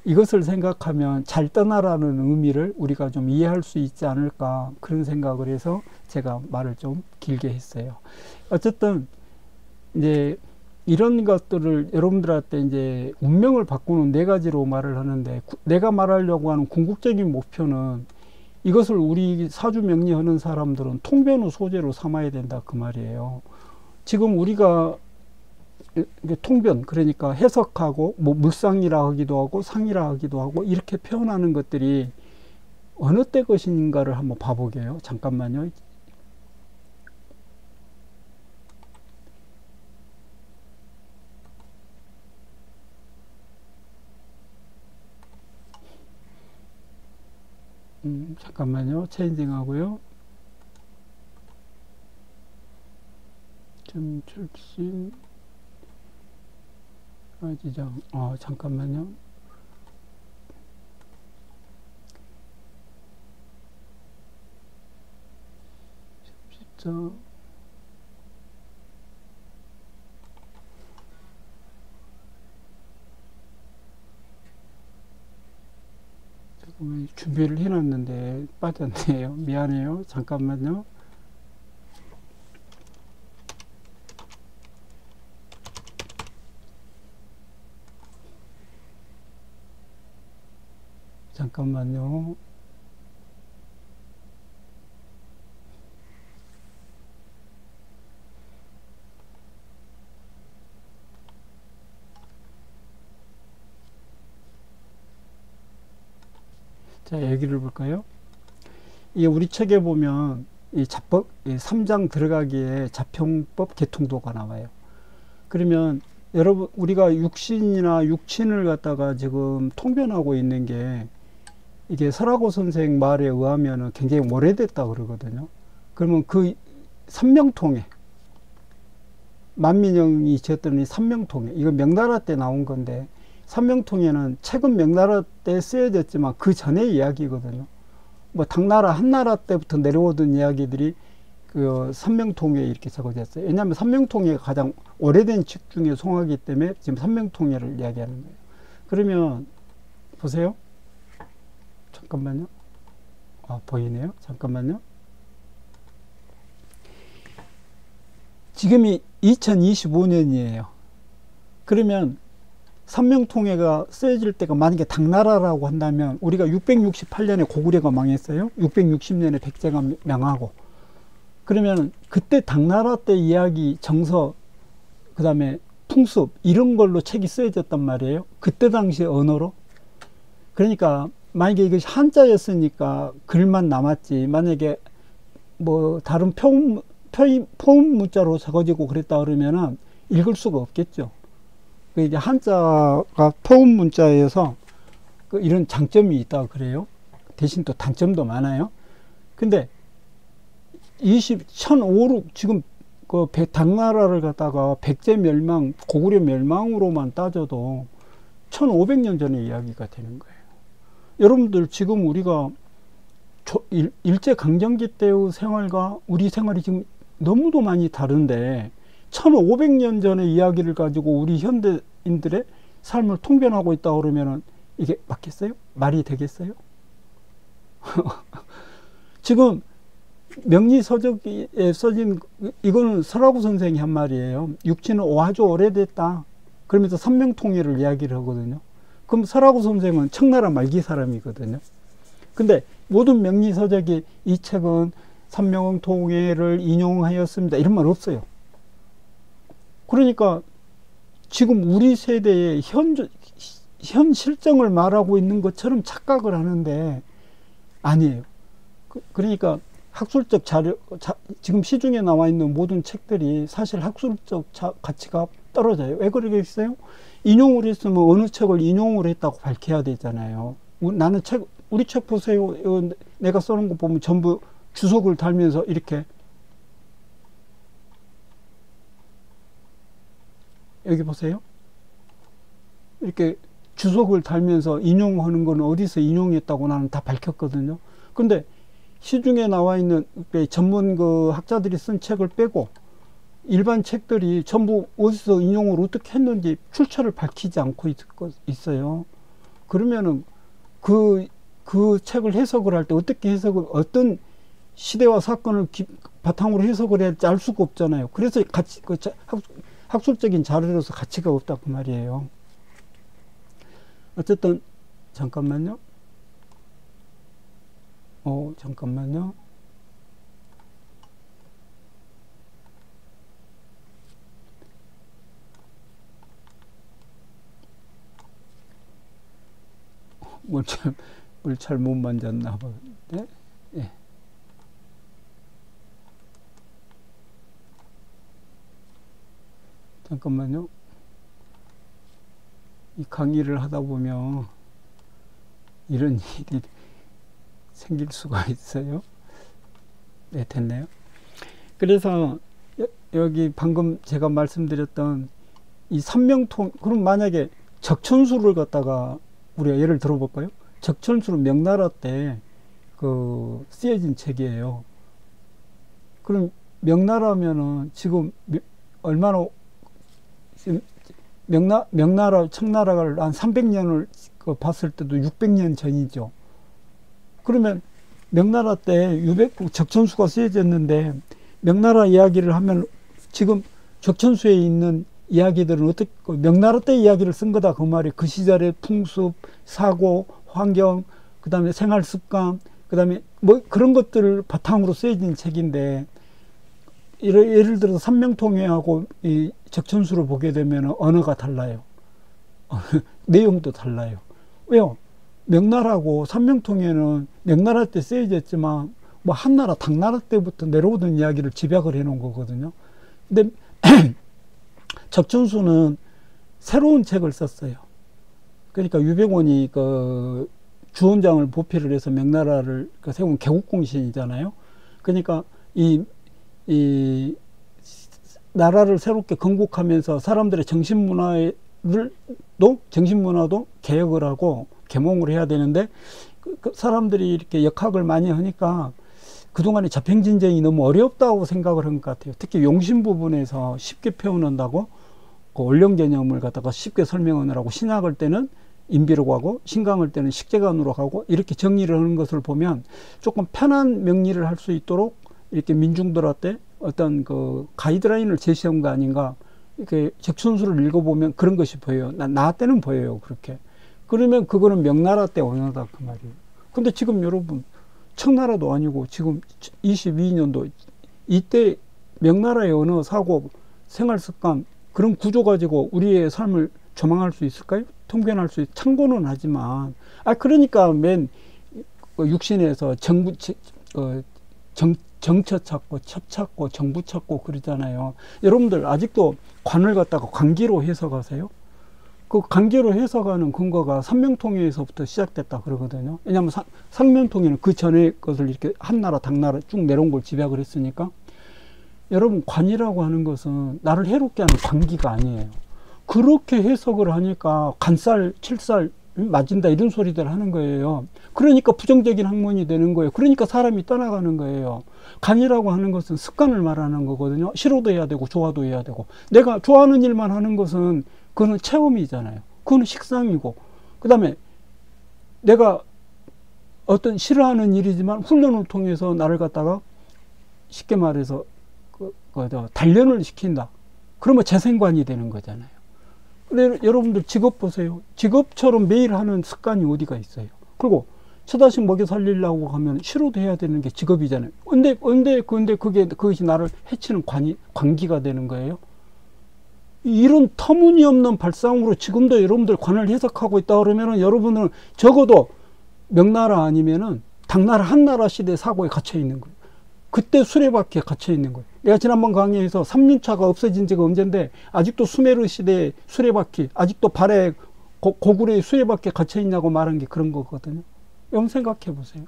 이것을 생각하면 잘 떠나라는 의미를 우리가 좀 이해할 수 있지 않을까, 그런 생각을 해서 제가 말을 좀 길게 했어요. 어쨌든 이제 이런 것들을 여러분들한테 이제 운명을 바꾸는 네 가지로 말을 하는데, 내가 말하려고 하는 궁극적인 목표는 이것을 우리 사주 명리하는 사람들은 통변의 소재로 삼아야 된다, 그 말이에요. 지금 우리가 통변, 그러니까 해석하고 뭐 물상이라 하기도 하고 상이라 하기도 하고 이렇게 표현하는 것들이 어느 때 것인가를 한번 봐보게요. 잠깐만요. 잠깐만요. 체인징 하고요. 좀 출신 지정. 잠깐만요. 잠깐만요. 준비를 해놨는데 빠졌네요. 미안해요. 잠깐만요. 잠깐만요. 자, 얘기를 볼까요? 이게 우리 책에 보면 이 자법, 3장 들어가기에 자평법 개통도가 나와요. 그러면 여러분, 우리가 육신이나 육친을 갖다가 지금 통변하고 있는 게 이게 설하고 선생 말에 의하면 굉장히 오래됐다 그러거든요. 그러면 그 삼명통에, 만민영이 지었던 이 삼명통에, 이거 명나라 때 나온 건데, 삼명통에는 최근 명나라 때 쓰여졌지만 그 전의 이야기거든요. 뭐 당나라, 한나라 때부터 내려오던 이야기들이 그 삼명통에 이렇게 적어졌어요. 왜냐하면 삼명통에가 가장 오래된 책 중에 송하기 때문에 지금 삼명통에를 이야기하는 거예요. 그러면 보세요. 잠깐만요. 보이네요. 잠깐만요. 지금이 2025년이에요. 그러면 삼명통해가 쓰여질 때가 만약에 당나라라고 한다면 우리가 668년에 고구려가 망했어요. 660년에 백제가 명하고, 그러면 그때 당나라 때 이야기, 정서, 그 다음에 풍습, 이런 걸로 책이 쓰여졌단 말이에요. 그때 당시 언어로. 그러니까 만약에 이것이 한자였으니까 글만 남았지, 만약에 뭐 다른 포음 문자로 적어지고 그랬다 그러면은 읽을 수가 없겠죠. 이게 한자가 포음 문자에서 이런 장점이 있다 그래요. 대신 또 단점도 많아요. 근데 1056 지금 그 당나라를 갖다가 백제 멸망, 고구려 멸망으로만 따져도 1500년 전의 이야기가 되는 거예요. 여러분들 지금 우리가 일제강점기 때의 생활과 우리 생활이 지금 너무도 많이 다른데 1500년 전의 이야기를 가지고 우리 현대인들의 삶을 통변하고 있다 그러면은 이게 맞겠어요? 말이 되겠어요? 지금 명리서적에 써진, 이거는 설하구 선생이 한 말이에요. 육친은 아주 오래됐다 그러면서 삼명통일을 이야기를 하거든요. 그럼 설하구 선생은 청나라 말기 사람이거든요. 근데 모든 명리서적이 이 책은 삼명통일을 인용하였습니다 이런 말 없어요. 그러니까 지금 우리 세대의 현 실정을 말하고 있는 것처럼 착각을 하는데 아니에요. 그러니까 학술적 자료, 지금 시중에 나와 있는 모든 책들이 사실 학술적 가치가 떨어져요. 왜 그러겠어요? 인용을 했으면 어느 책을 인용을 했다고 밝혀야 되잖아요. 나는 우리 책 보세요. 내가 써놓은 거 보면 전부 주석을 달면서 이렇게 여기 보세요. 이렇게 주석을 달면서 인용하는 건 어디서 인용했다고 나는 다 밝혔거든요. 근데 시중에 나와 있는 전문 그 학자들이 쓴 책을 빼고 일반 책들이 전부 어디서 인용을 어떻게 했는지 출처를 밝히지 않고 있어요. 그러면은 그 책을 해석을 할 때 어떻게 해석을, 어떤 시대와 사건을 바탕으로 해석을 해야 할지 알 수가 없잖아요. 그래서 학술적인 자료로서 가치가 없다 그 말이에요. 어쨌든 잠깐만요. 잠깐만요. 뭘 잘못 만졌나 보네. 예. 잠깐만요. 이 강의를 하다 보면 이런 일이 생길 수가 있어요. 네, 됐네요. 그래서 여기 방금 제가 말씀드렸던 이 삼명통, 그럼 만약에 적천수를 갖다가 우리가 예를 들어볼까요? 적천수는 명나라 때 그 쓰여진 책이에요. 그럼 명나라면은 지금 얼마나, 명나라, 청나라를 한 300년을 봤을 때도 600년 전이죠. 그러면 명나라 때 적천수가 쓰여졌는데 명나라 이야기를 하면 지금 적천수에 있는 이야기들은 어떻게, 명나라 때 이야기를 쓴 거다 그 말이. 그 시절의 풍습, 사고, 환경, 그 다음에 생활 습관, 그 다음에 뭐 그런 것들을 바탕으로 쓰여진 책인데, 예를 들어서 삼명통해하고 이 적천수를 보게 되면 언어가 달라요. 내용도 달라요. 왜요? 명나라하고 삼명통해는 명나라 때 쓰여졌지만 뭐 한나라, 당나라 때부터 내려오던 이야기를 집약을 해 놓은 거거든요. 근데 적천수는 새로운 책을 썼어요. 그러니까 유병원이 그 주원장을 보필을 해서 명나라를 세운 개국공신이잖아요. 그러니까 이 나라를 새롭게 건국하면서 사람들의 정신문화도 개혁을 하고 계몽을 해야 되는데, 그 사람들이 이렇게 역학을 많이 하니까 그동안의 자평진전이 너무 어렵다고 생각을 한 것 같아요. 특히 용신 부분에서 쉽게 표현한다고, 그 원령 개념을 갖다가 쉽게 설명하느라고 신학을 때는 인비로 가고 신강을 때는 식재간으로 가고 이렇게 정리를 하는 것을 보면 조금 편한 명리를 할 수 있도록 이렇게 민중들한테 어떤 그 가이드라인을 제시한 거 아닌가. 이렇게 적천수를 읽어보면 그런 것이 보여요. 나 때는 보여요. 그렇게. 그러면 그거는 명나라 때 언어다 그 말이에요. 근데 지금 여러분 청나라도 아니고 지금 22년도 이때 명나라의 언어, 사고, 생활 습관, 그런 구조 가지고 우리의 삶을 조망할 수 있을까요? 통변할 수 참고는 하지만, 그러니까 맨 육신에서 정처 찾고 첩 찾고 정부 찾고 그러잖아요. 여러분들 아직도 관을 갖다가 관기로 해석하세요? 그 관기로 해석하는 근거가 삼명통해에서부터 시작됐다 그러거든요. 왜냐하면 삼명통해는 그 전에 것을 이렇게 한나라, 당나라 쭉 내려온 걸 집약을 했으니까. 여러분, 관이라고 하는 것은 나를 해롭게 하는 관기가 아니에요. 그렇게 해석을 하니까 간살, 칠살 맞은다 이런 소리들 하는 거예요. 그러니까 부정적인 학문이 되는 거예요. 그러니까 사람이 떠나가는 거예요. 관이라고 하는 것은 습관을 말하는 거거든요. 싫어도 해야 되고 좋아도 해야 되고. 내가 좋아하는 일만 하는 것은 그거는 체험이잖아요. 그거는 식상이고, 그 다음에 내가 어떤 싫어하는 일이지만 훈련을 통해서 나를 갖다가 쉽게 말해서 단련을 시킨다. 그러면 재생관이 되는 거잖아요. 근데 여러분들 직업 보세요. 직업처럼 매일 하는 습관이 어디가 있어요. 그리고 처자식 먹여 살리려고 하면 싫어도 해야 되는 게 직업이잖아요. 근데 그것이 나를 해치는 관기가 되는 거예요. 이런 터무니없는 발상으로 지금도 여러분들 관을 해석하고 있다 그러면은 여러분은 적어도 명나라 아니면은 당나라, 한나라 시대 사고에 갇혀 있는 거예요. 그때 수레바퀴에 갇혀 있는 거예요. 내가 지난번 강의에서 3륜차가 없어진 지가 언젠데 아직도 수메르 시대의 수레바퀴, 아직도 발에 고구려의 수레바퀴에 갇혀 있냐고 말한 게 그런 거거든요. 여러분 생각해 보세요.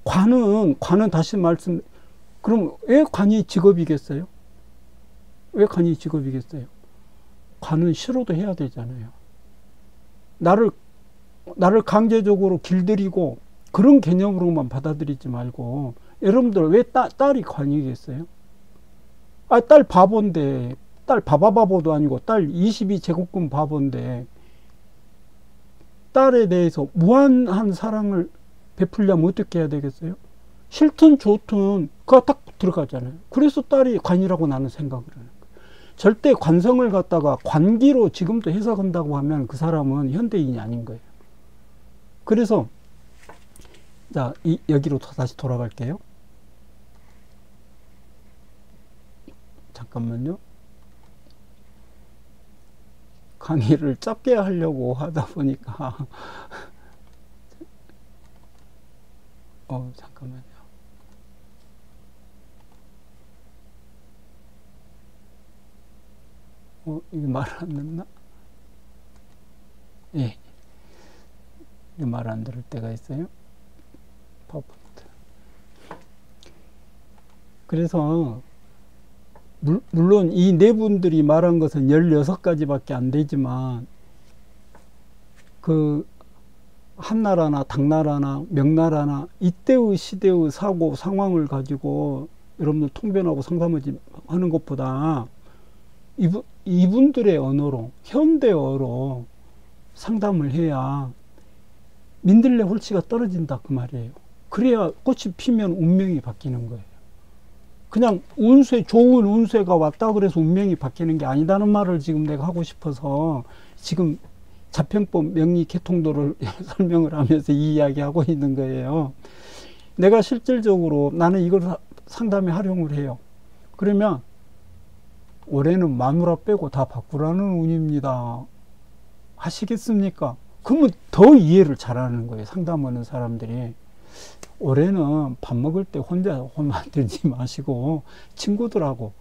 관은 다시 그럼 왜 관이 직업이겠어요? 왜 관이 직업이겠어요? 관은 싫어도 해야 되잖아요. 나를 강제적으로 길들이고 그런 개념으로만 받아들이지 말고, 여러분들 왜 딸이 관이겠어요? 아, 딸 바본데, 딸 바보도 아니고 딸 22제곱근 바본데, 딸에 대해서 무한한 사랑을 베풀려면 어떻게 해야 되겠어요? 싫든 좋든 그거 딱 들어가잖아요. 그래서 딸이 관이라고 나는 생각을 하는 거예요. 절대 관성을 갖다가 관기로 지금도 해석한다고 하면 그 사람은 현대인이 아닌 거예요. 그래서 자, 여기로 다시 돌아갈게요. 잠깐만요. 강의를 짧게 하려고 하다 보니까 잠깐만요. 이게 말 안 듣나? 예. 이게 말 안 들을 때가 있어요. 파워포인트. 그래서 물론 이 네 분들이 말한 것은 16가지밖에 안 되지만, 그 한나라나 당나라나 명나라나 이때의 시대의 사고 상황을 가지고 여러분들 통변하고 상담하는 것보다 이분들의 언어로, 현대어로 상담을 해야 민들레 홀씨가 떨어진다 그 말이에요. 그래야 꽃이 피면 운명이 바뀌는 거예요. 그냥 좋은 운세가 왔다 그래서 운명이 바뀌는 게 아니다는 말을 지금 내가 하고 싶어서 지금 자평법 명리 개통도를 설명을 하면서 이 이야기 하고 있는 거예요. 내가 실질적으로 나는 이걸 상담에 활용을 해요. 그러면 올해는 마누라 빼고 다 바꾸라는 운입니다. 하시겠습니까? 그러면 더 이해를 잘하는 거예요. 상담하는 사람들이. 올해는 밥 먹을 때 혼자 혼 만들지 마시고 친구들하고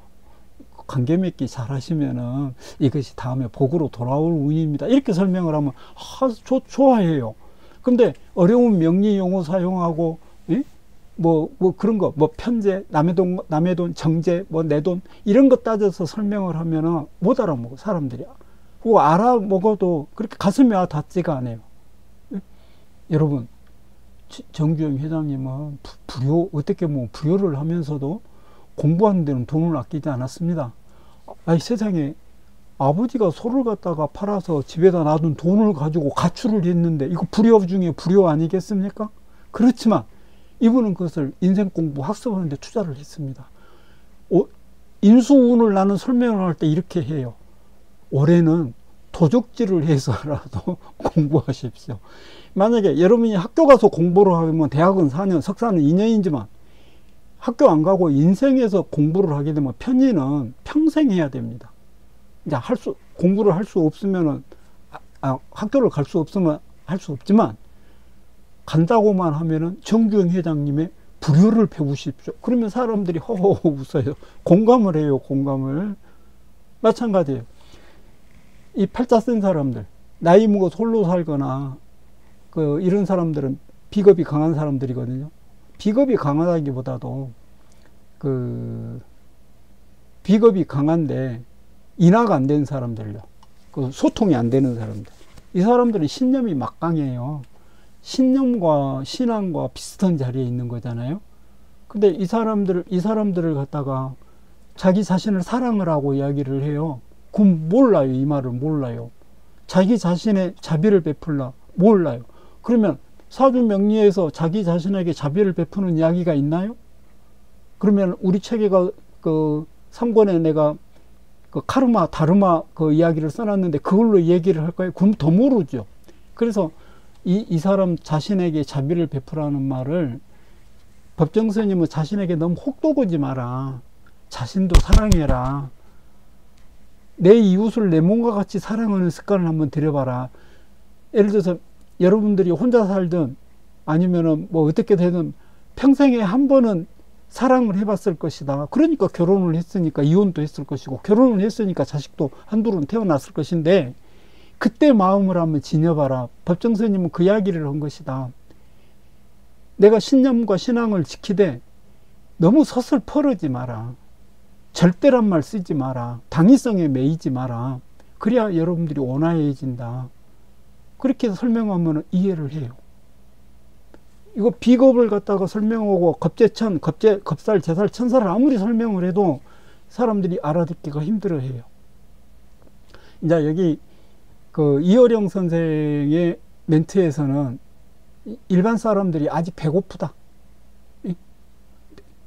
관계 맺기 잘 하시면은 이것이 다음에 복으로 돌아올 운입니다. 이렇게 설명을 하면 좋아해요. 근데 어려운 명리 용어 사용하고 뭐 그런 거, 뭐 편제, 남의 돈, 정제, 뭐 내 돈 이런 거 따져서 설명을 하면은 못 알아먹어 사람들이. 그거 알아먹어도 그렇게 가슴이 닿지가 않아요. 여러분, 정주영 회장님은 어떻게 보면 불효를 하면서도 공부하는 데는 돈을 아끼지 않았습니다. 아니, 세상에 아버지가 소를 갖다가 팔아서 집에다 놔둔 돈을 가지고 가출을 했는데 이거 불효 중에 불효 아니겠습니까? 그렇지만 이분은 그것을 인생 공부 학습하는 데 투자를 했습니다. 인수운을 나는 설명을 할 때 이렇게 해요. 올해는 도적질을 해서라도 공부하십시오. 만약에 여러분이 학교 가서 공부를 하면 대학은 4년, 석사는 2년이지만 학교 안 가고 인생에서 공부를 하게 되면 편의는 평생 해야 됩니다. 이제 공부를 할 수 없으면은, 학교를 갈 수 없으면 할 수 없지만, 간다고만 하면은 정주영 회장님의 불효를 배우십시오. 그러면 사람들이 허허허 웃어요. 공감을 해요, 공감을. 마찬가지예요. 이 팔자 쓴 사람들, 나이 먹어서 홀로 살거나, 이런 사람들은 비겁이 강한 사람들이거든요. 비겁이 강하다기보다도, 비겁이 강한데, 인하가 안 되는 사람들요. 소통이 안 되는 사람들. 이 사람들은 신념이 막강해요. 신념과 신앙과 비슷한 자리에 있는 거잖아요. 근데 이 사람들을 갖다가 자기 자신을 사랑을 하고 이야기를 해요. 그럼 몰라요. 이 말을 몰라요. 자기 자신의 자비를 베풀라. 몰라요. 그러면 사주명리에서 자기 자신에게 자비를 베푸는 이야기가 있나요? 그러면 우리 책에가 3권에 내가 카르마, 다르마 이야기를 써놨는데 그걸로 얘기를 할까요? 그럼 더 모르죠. 그래서 이 사람 자신에게 자비를 베푸라는 말을 법정스님은 자신에게 너무 혹독하지 마라. 자신도 사랑해라. 내 이웃을 내 몸과 같이 사랑하는 습관을 한번 들여봐라. 예를 들어서 여러분들이 혼자 살든 아니면은 뭐 어떻게 되든 평생에 한 번은 사랑을 해봤을 것이다. 그러니까 결혼을 했으니까 이혼도 했을 것이고, 결혼을 했으니까 자식도 한둘은 태어났을 것인데, 그때 마음을 한번 지녀봐라. 법정스님은 그 이야기를 한 것이다. 내가 신념과 신앙을 지키되 너무 서슬퍼르지 마라. 절대란 말 쓰지 마라. 당위성에 매이지 마라. 그래야 여러분들이 온화해진다. 그렇게 설명하면 이해를 해요. 이거 비겁을 갖다가 설명하고 겁제천, 겁살, 제살, 천사를 아무리 설명을 해도 사람들이 알아듣기가 힘들어해요. 이제 여기 그 이어령 선생의 멘트에서는 일반 사람들이 아직 배고프다.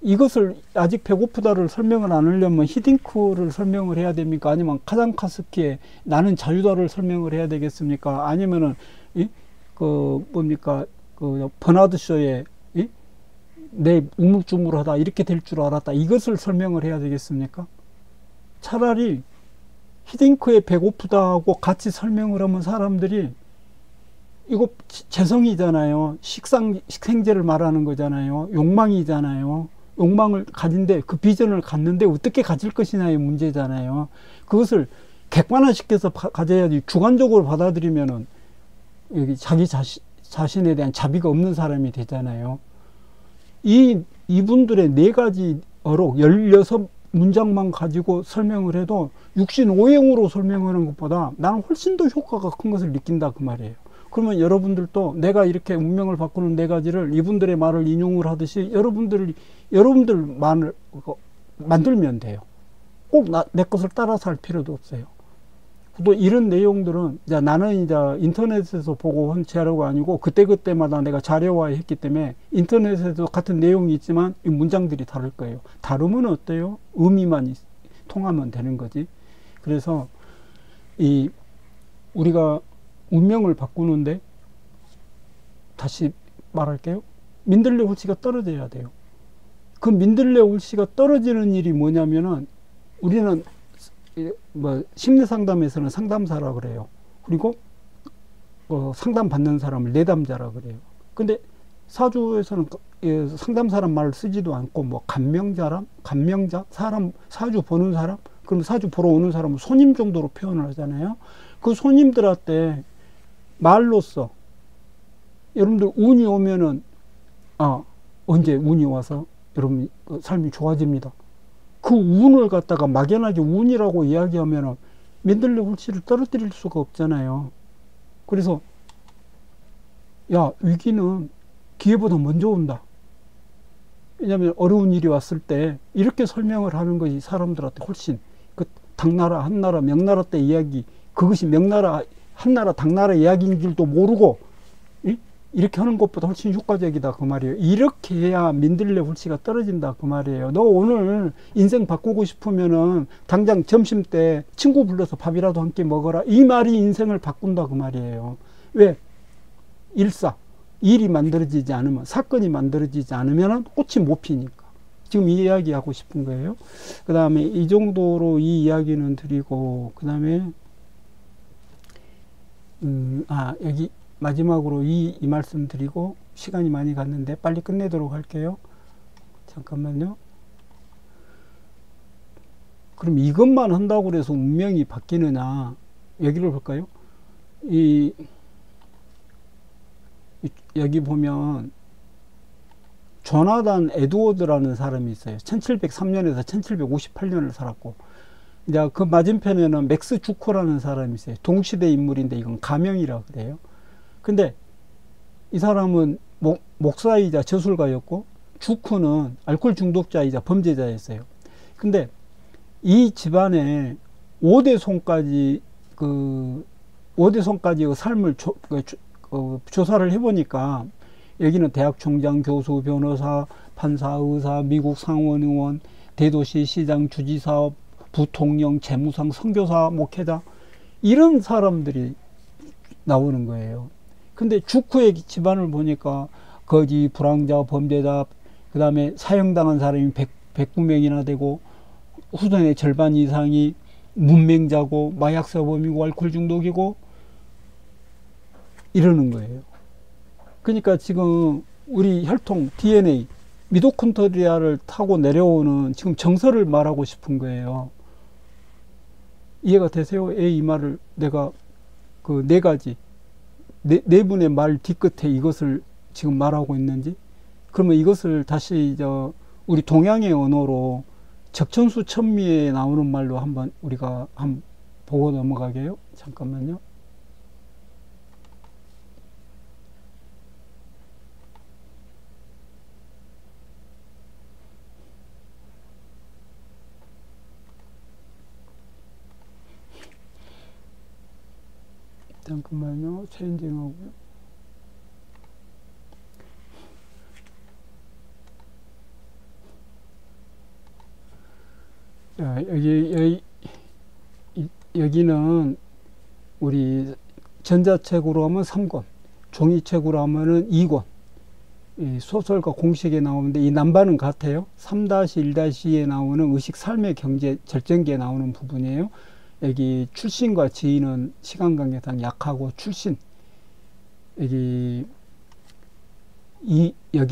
이것을 아직 배고프다를 설명을 안 하려면 히딩크를 설명을 해야 됩니까? 아니면 카잔카스키의 나는 자유다를 설명을 해야 되겠습니까? 아니면은 그 뭡니까 그 버나드 쇼의 내 우물쭈물하다 이렇게 될 줄 알았다 이것을 설명을 해야 되겠습니까? 차라리 히딩크의 배고프다하고 같이 설명을 하면 사람들이 이거 재성이잖아요. 식생제를 말하는 거잖아요. 욕망이잖아요. 욕망을 가진데 그 비전을 갖는데 어떻게 가질 것이냐의 문제잖아요. 그것을 객관화시켜서 가져야지 주관적으로 받아들이면은 여기 자기 자신에 대한 자비가 없는 사람이 되잖아요. 이분들의 4가지 어록 16문장만 가지고 설명을 해도 육신 오행으로 설명하는 것보다 나는 훨씬 더 효과가 큰 것을 느낀다 그 말이에요. 그러면 여러분들도 내가 이렇게 운명을 바꾸는 4가지를 이분들의 말을 인용을 하듯이 여러분들 말을 만들면 돼요. 꼭 내 것을 따라서 할 필요도 없어요. 또 이런 내용들은 이제 나는 이제 인터넷에서 보고 한 자료가 아니고 그때그때마다 내가 자료화했기 때문에 인터넷에도 같은 내용이 있지만 이 문장들이 다를 거예요. 다르면 어때요? 의미만 통하면 되는 거지. 그래서 우리가 운명을 바꾸는데 다시 말할게요. 민들레 홀씨가 떨어져야 돼요. 그 민들레 홀씨가 떨어지는 일이 뭐냐면은 우리는 심리 상담에서는 상담사라 그래요. 그리고 상담 받는 사람을 내담자라 그래요. 근데 사주에서는 상담사란 말을 쓰지도 않고 감명자, 사람, 사주 보는 사람, 그럼 사주 보러 오는 사람은 손님 정도로 표현을 하잖아요. 그 손님들한테 말로써 여러분들 운이 오면은 언제 운이 와서 여러분 삶이 좋아집니다. 그 운을 갖다가 막연하게 운이라고 이야기하면은 민들레 홀씨를 떨어뜨릴 수가 없잖아요. 그래서 야, 위기는 기회보다 먼저 온다. 왜냐하면 어려운 일이 왔을 때 이렇게 설명을 하는 것이 사람들한테 훨씬 그 당나라 한나라 명나라 때 이야기 그것이 명나라 한나라 당나라 이야기인 줄도 모르고 이렇게 하는 것보다 훨씬 효과적이다 그 말이에요. 이렇게 해야 민들레 홀씨가 떨어진다 그 말이에요. 너 오늘 인생 바꾸고 싶으면은 당장 점심 때 친구 불러서 밥이라도 함께 먹어라. 이 말이 인생을 바꾼다 그 말이에요. 왜? 일이 만들어지지 않으면, 사건이 만들어지지 않으면 꽃이 못 피니까. 지금 이 이야기 하고 싶은 거예요. 그 다음에 이 정도로 이 이야기는 드리고, 그 다음에 여기 마지막으로 이 말씀 드리고 시간이 많이 갔는데 빨리 끝내도록 할게요. 잠깐만요. 그럼 이것만 한다고 해서 운명이 바뀌느냐? 여기를 볼까요? 여기 보면 조나단 에드워드라는 사람이 있어요. 1703년에서 1758년을 살았고, 이제 그 맞은편에는 맥스 주코라는 사람이 있어요. 동시대 인물인데 이건 가명이라 그래요. 근데 이 사람은 목사이자 저술가였고, 주코는 알코올 중독자이자 범죄자였어요. 근데 이 집안의 5대 손까지 그 삶을 조사를 해보니까 여기는 대학 총장, 교수, 변호사, 판사, 의사, 미국 상원 의원, 대도시 시장, 주지사, 부통령, 재무상, 선교사, 목회자 이런 사람들이 나오는 거예요. 근데 주쿠의 집안을 보니까 거지, 불황자, 범죄자, 그 다음에 사형당한 사람이 109명이나 되고 후손의 절반 이상이 문맹자고 마약사범이고 알코올 중독이고 이러는 거예요. 그러니까 지금 우리 혈통 DNA 미토콘드리아를 타고 내려오는 지금 정서를 말하고 싶은 거예요. 이해가 되세요? 이 말을 내가 그 4가지 네 분의 말 뒤끝에 이것을 지금 말하고 있는지. 그러면 이것을 다시 우리 동양의 언어로 적천수 천미에 나오는 말로 한번 우리가 한번 보고 넘어가게요. 잠깐만요. 잠깐만요. 체인징하고요. 자, 여기는 우리 전자책으로 하면 3권, 종이책으로 하면은 2권, 이 소설과 공식에 나오는데 이 남반은 같아요. 3-1-2에 나오는 의식 삶의 경제 절정기에 나오는 부분이에요. 여기 출신과 지인은 시간 관계상 약하고 출신, 여기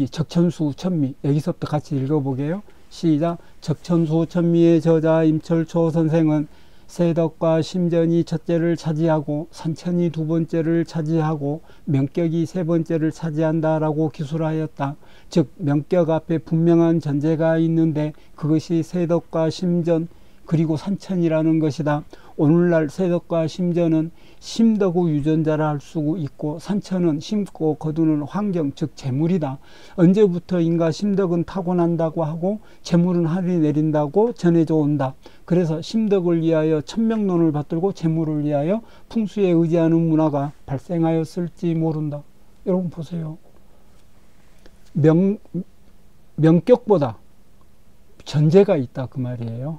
적천수 천미, 여기서부터 같이 읽어보게요. 시작. 적천수 천미의 저자 임철초 선생은 세덕과 심전이 첫째를 차지하고 산천이 두 번째를 차지하고 명격이 세 번째를 차지한다라고 기술하였다. 즉 명격 앞에 분명한 전제가 있는데 그것이 세덕과 심전 그리고 산천이라는 것이다. 오늘날 세덕과 심전은 심덕의 유전자라 할 수 있고 산천은 심고 거두는 환경 즉 재물이다. 언제부터인가 심덕은 타고난다고 하고 재물은 하늘이 내린다고 전해져 온다. 그래서 심덕을 위하여 천명론을 받들고 재물을 위하여 풍수에 의지하는 문화가 발생하였을지 모른다. 여러분 보세요. 명격보다 전제가 있다 그 말이에요.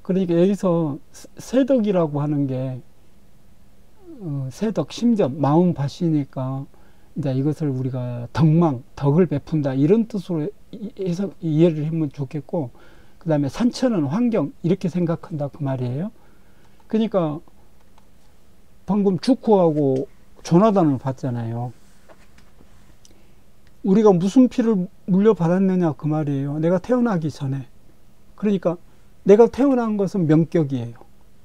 그러니까 여기서 세덕이라고 하는 게 세덕, 심전, 마음 밭이니까 이제 이것을 우리가 덕망, 덕을 베푼다 이런 뜻으로 해서 이해를 하면 좋겠고, 그 다음에 산천은 환경 이렇게 생각한다 그 말이에요. 그러니까 방금 주쿠하고 조나단을 봤잖아요. 우리가 무슨 피를 물려받았느냐 그 말이에요. 내가 태어나기 전에. 그러니까 내가 태어난 것은 명격이에요.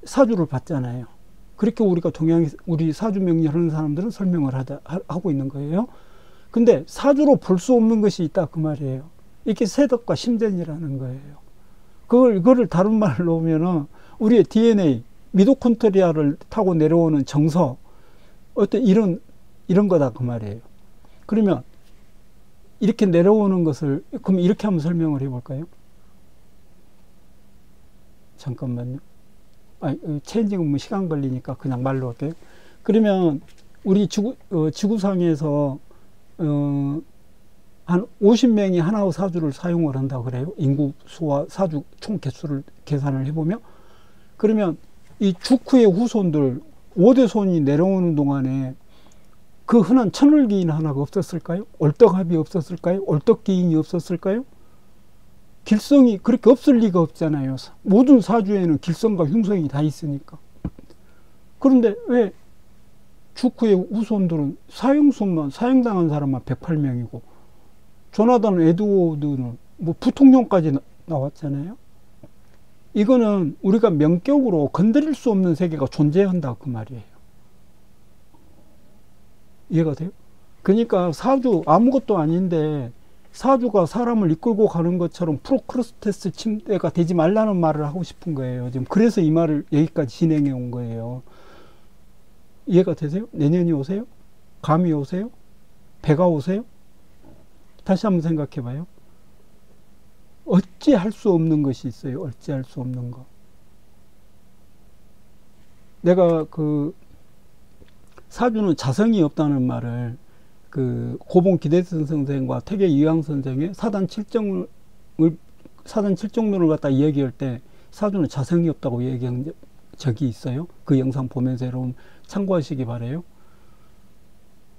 사주를 봤잖아요. 그렇게 우리가 우리 사주 명리하는 사람들은 설명을 하고 있는 거예요. 근데 사주로 볼 수 없는 것이 있다 그 말이에요. 이게 세덕과 심전이라는 거예요. 그거를 다른 말로 하면은 우리의 DNA, 미토콘드리아를 타고 내려오는 정서, 어떤 이런 거다 그 말이에요. 그러면 이렇게 내려오는 것을 그럼 이렇게 한번 설명을 해볼까요? 잠깐만요. 체인징은 뭐 시간 걸리니까 그냥 말로 할게요. 그러면 우리 지구상에서 한 50명이 하나의 사주를 사용을 한다 그래요. 인구 수와 사주 총 개수를 계산을 해보면. 그러면 이 주쿠의 후손들 5대 손이 내려오는 동안에 그 흔한 천을기인 하나가 없었을까요? 얼떡합이 없었을까요? 얼떡기인이 없었을까요? 길성이 그렇게 없을 리가 없잖아요. 모든 사주에는 길성과 흉성이 다 있으니까. 그런데 왜 주쿠의 후손들은 사형당한 사람만 108명이고 조나단 에드워드는 뭐 부통령까지 나왔잖아요. 이거는 우리가 명격으로 건드릴 수 없는 세계가 존재한다 그 말이에요. 이해가 돼요? 그러니까 사주 아무것도 아닌데 사주가 사람을 이끌고 가는 것처럼 프로크루스테스 침대가 되지 말라는 말을 하고 싶은 거예요. 지금 그래서 이 말을 여기까지 진행해 온 거예요. 이해가 되세요? 내년이 오세요? 감이 오세요? 배가 오세요? 다시 한번 생각해 봐요. 어찌할 수 없는 것이 있어요. 어찌할 수 없는 거. 내가 사주는 자성이 없다는 말을 고봉 기대선 선생과 태계 이황 선생의 사단 칠정론을 갖다 이야기할 때 사주는 자성이 없다고 얘기한 적이 있어요. 그 영상 보면서 여러분 참고하시기 바래요.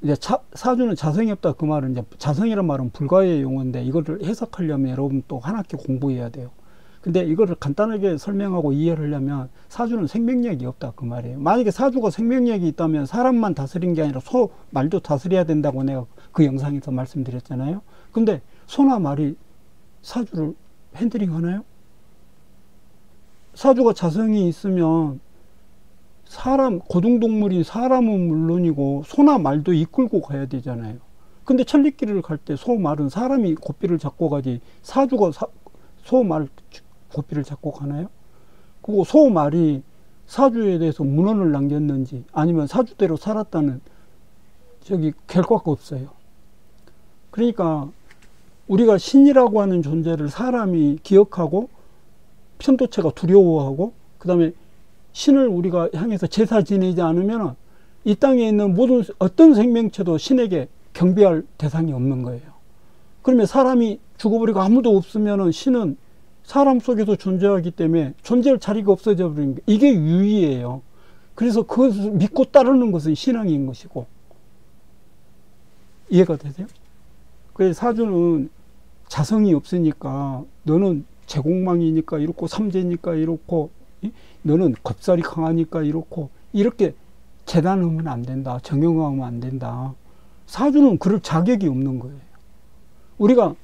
이제 사주는 자성이 없다 그 말은 이제 자성이란 말은 불가의 용어인데 이거를 해석하려면 여러분 또 한 학기 공부해야 돼요. 근데 이거를 간단하게 설명하고 이해를 하려면 사주는 생명력이 없다 그 말이에요. 만약에 사주가 생명력이 있다면 사람만 다스린 게 아니라 소, 말도 다스려야 된다고 내가 그 영상에서 말씀드렸잖아요. 근데 소나 말이 사주를 핸들링 하나요? 사주가 자성이 있으면 고등동물인 사람은 물론이고 소나 말도 이끌고 가야 되잖아요. 근데 천리길을 갈 때 소, 말은 사람이 고삐를 잡고 가지 사주가 소, 말 고삐를 잡고 가나요? 그리고 소말이 사주에 대해서 문헌을 남겼는지 아니면 사주대로 살았다는 결과가 없어요. 그러니까 우리가 신이라고 하는 존재를 사람이 기억하고 편도체가 두려워하고 그 다음에 신을 우리가 향해서 제사 지내지 않으면 이 땅에 있는 모든 어떤 생명체도 신에게 경배할 대상이 없는 거예요. 그러면 사람이 죽어버리고 아무도 없으면 신은 사람 속에서 존재하기 때문에 존재할 자리가 없어져 버리는 게 이게 유의예요. 그래서 그것을 믿고 따르는 것은 신앙인 것이고. 이해가 되세요? 그래서 사주는 자성이 없으니까 너는 제공망이니까 이렇고 삼재니까 이렇고 너는 겁살이 강하니까 이렇고 이렇게 재단하면 안 된다. 정형화하면 안 된다. 사주는 그럴 자격이 없는 거예요. 우리가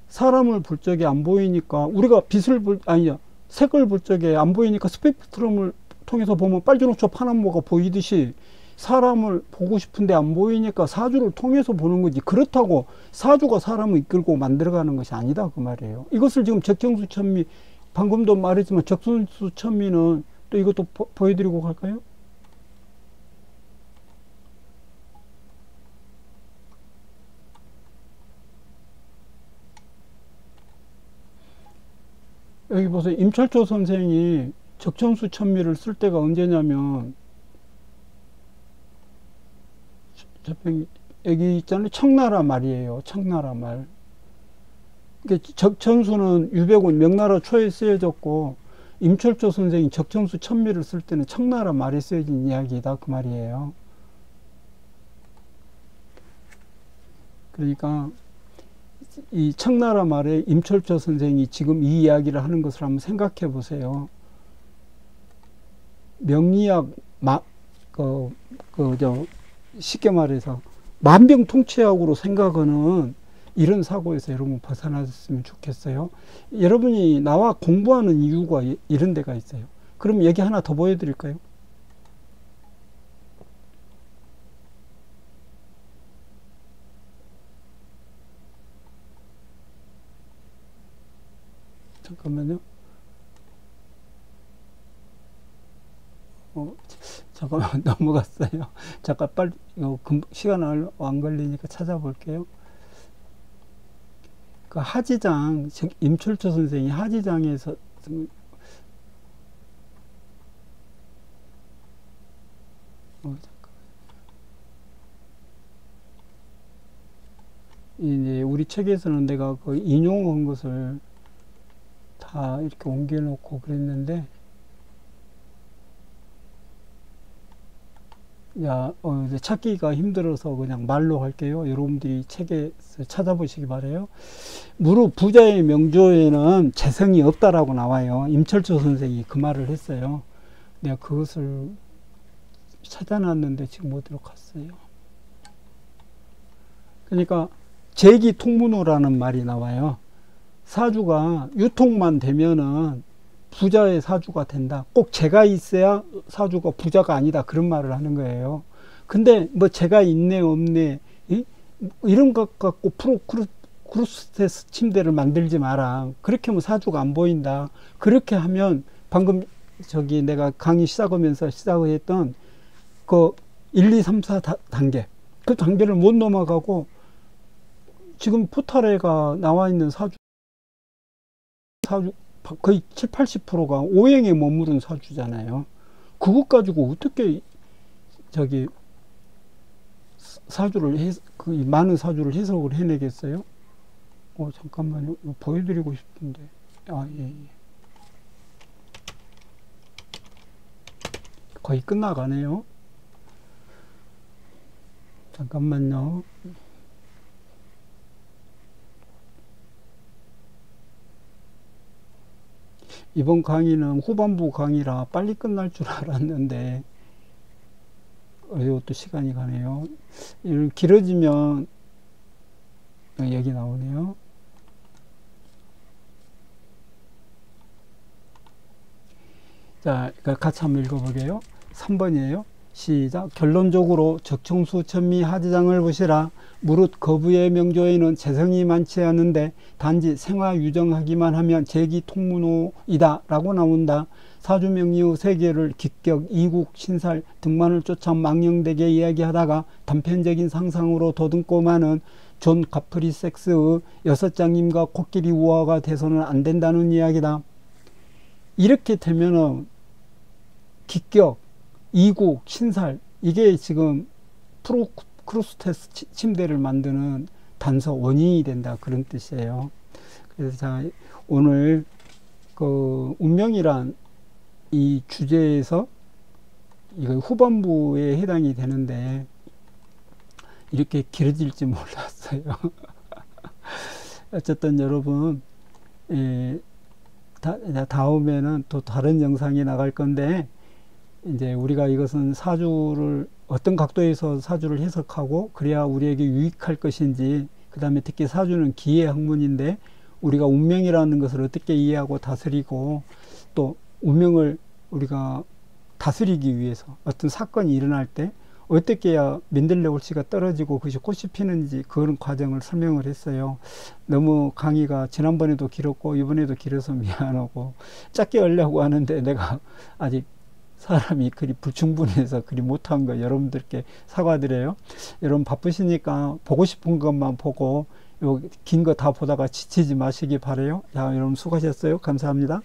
사람을 볼 적에 안 보이니까 우리가 색을 볼 적에 안 보이니까 스펙트럼을 통해서 보면 빨주노초 파남모가 보이듯이 사람을 보고 싶은데 안 보이니까 사주를 통해서 보는 거지. 그렇다고 사주가 사람을 이끌고 만들어가는 것이 아니다 그 말이에요. 이것을 지금 적정수천미 방금도 말했지만 적정수천미는 또 이것도 보여드리고 갈까요? 여기 보세요. 임철조 선생이 적정수천미를 쓸 때가 언제냐면 여기 있잖아요. 청나라 말이에요. 청나라 말. 적천수는 유백운 명나라 초에 쓰여졌고 임철조 선생이 적천수 천미를 쓸 때는 청나라 말에 쓰여진 이야기다 그 말이에요. 그러니까 이 청나라 말에 임철조 선생이 지금 이 이야기를 하는 것을 한번 생각해 보세요. 명리학 쉽게 말해서 만병통치약으로 생각하는 이런 사고에서 여러분 벗어나셨으면 좋겠어요. 여러분이 나와 공부하는 이유가 이런 데가 있어요. 그럼 얘기 하나 더 보여드릴까요? 잠깐만요. 잠깐만 넘어갔어요. 잠깐 빨리 시간 안 걸리니까 찾아볼게요. 그 하지장 임철조 선생이 하지장에서 이제 우리 책에서는 내가 그 인용한 것을 다 이렇게 옮겨놓고 그랬는데 찾기가 힘들어서 그냥 말로 할게요. 여러분들이 책에서 찾아보시기 바래요. 무릇 부자의 명조에는 재성이 없다라고 나와요. 임철조 선생이 그 말을 했어요. 내가 그것을 찾아놨는데 지금 어디로 갔어요. 그러니까 재기통문호라는 말이 나와요. 사주가 유통만 되면은 부자의 사주가 된다. 꼭 재가 있어야 사주가 부자가 아니다. 그런 말을 하는 거예요. 근데 뭐 재가 있네 없네 이런 것 갖고 크루스테스 침대를 만들지 마라. 그렇게 하면 사주가 안 보인다. 그렇게 하면 방금 내가 강의 시작하면서 시작했던 그 1, 2, 3, 4 단계 그 단계를 못 넘어가고 지금 포탈에가 나와 있는 사주 거의 7, 80%가 오행에 머무른 사주잖아요. 그것 가지고 어떻게 사주를 많은 사주를 해석을 해내겠어요? 잠깐만요. 보여드리고 싶은데. 예. 거의 끝나가네요. 잠깐만요. 이번 강의는 후반부 강의라 빨리 끝날 줄 알았는데 이것도 시간이 가네요. 길어지면 여기 나오네요. 자, 같이 한번 읽어보게요. 3번이에요. 시작. 결론적으로 적청수 천미 하지장을 보시라. 무릇 거부의 명조에는 재성이 많지 않은데 단지 생화 유정하기만 하면 재기 통문호이다 라고 나온다. 사주명리의 세계를 기격, 이국, 신살 등만을 쫓아 망령되게 이야기하다가 단편적인 상상으로 더듬고만은 존 가프리섹스의 6장님과 코끼리 우화가 돼서는 안 된다는 이야기다. 이렇게 되면은 기격, 이국, 신살 이게 지금 프로크루스테스 침대를 만드는 단서 원인이 된다 그런 뜻이에요. 그래서 자 오늘 그 운명이란 이 주제에서 이거 후반부에 해당이 되는데 이렇게 길어질지 몰랐어요. 어쨌든 여러분 다음에는 또 다른 영상이 나갈 건데 이제 우리가 이것은 사주를 어떤 각도에서 사주를 해석하고 그래야 우리에게 유익할 것인지, 그 다음에 특히 사주는 기의 학문인데 우리가 운명이라는 것을 어떻게 이해하고 다스리고 또 운명을 우리가 다스리기 위해서 어떤 사건이 일어날 때 어떻게 해야 맨델레 홀씨가 떨어지고 그것이 꽃이 피는지 그런 과정을 설명을 했어요. 너무 강의가 지난번에도 길었고 이번에도 길어서 미안하고 짧게 하려고 하는데 내가 아직 사람이 그리 불충분해서 그리 못한 거 여러분들께 사과드려요. 여러분 바쁘시니까 보고 싶은 것만 보고 긴 거 다 보다가 지치지 마시기 바래요. 자, 여러분 수고하셨어요. 감사합니다.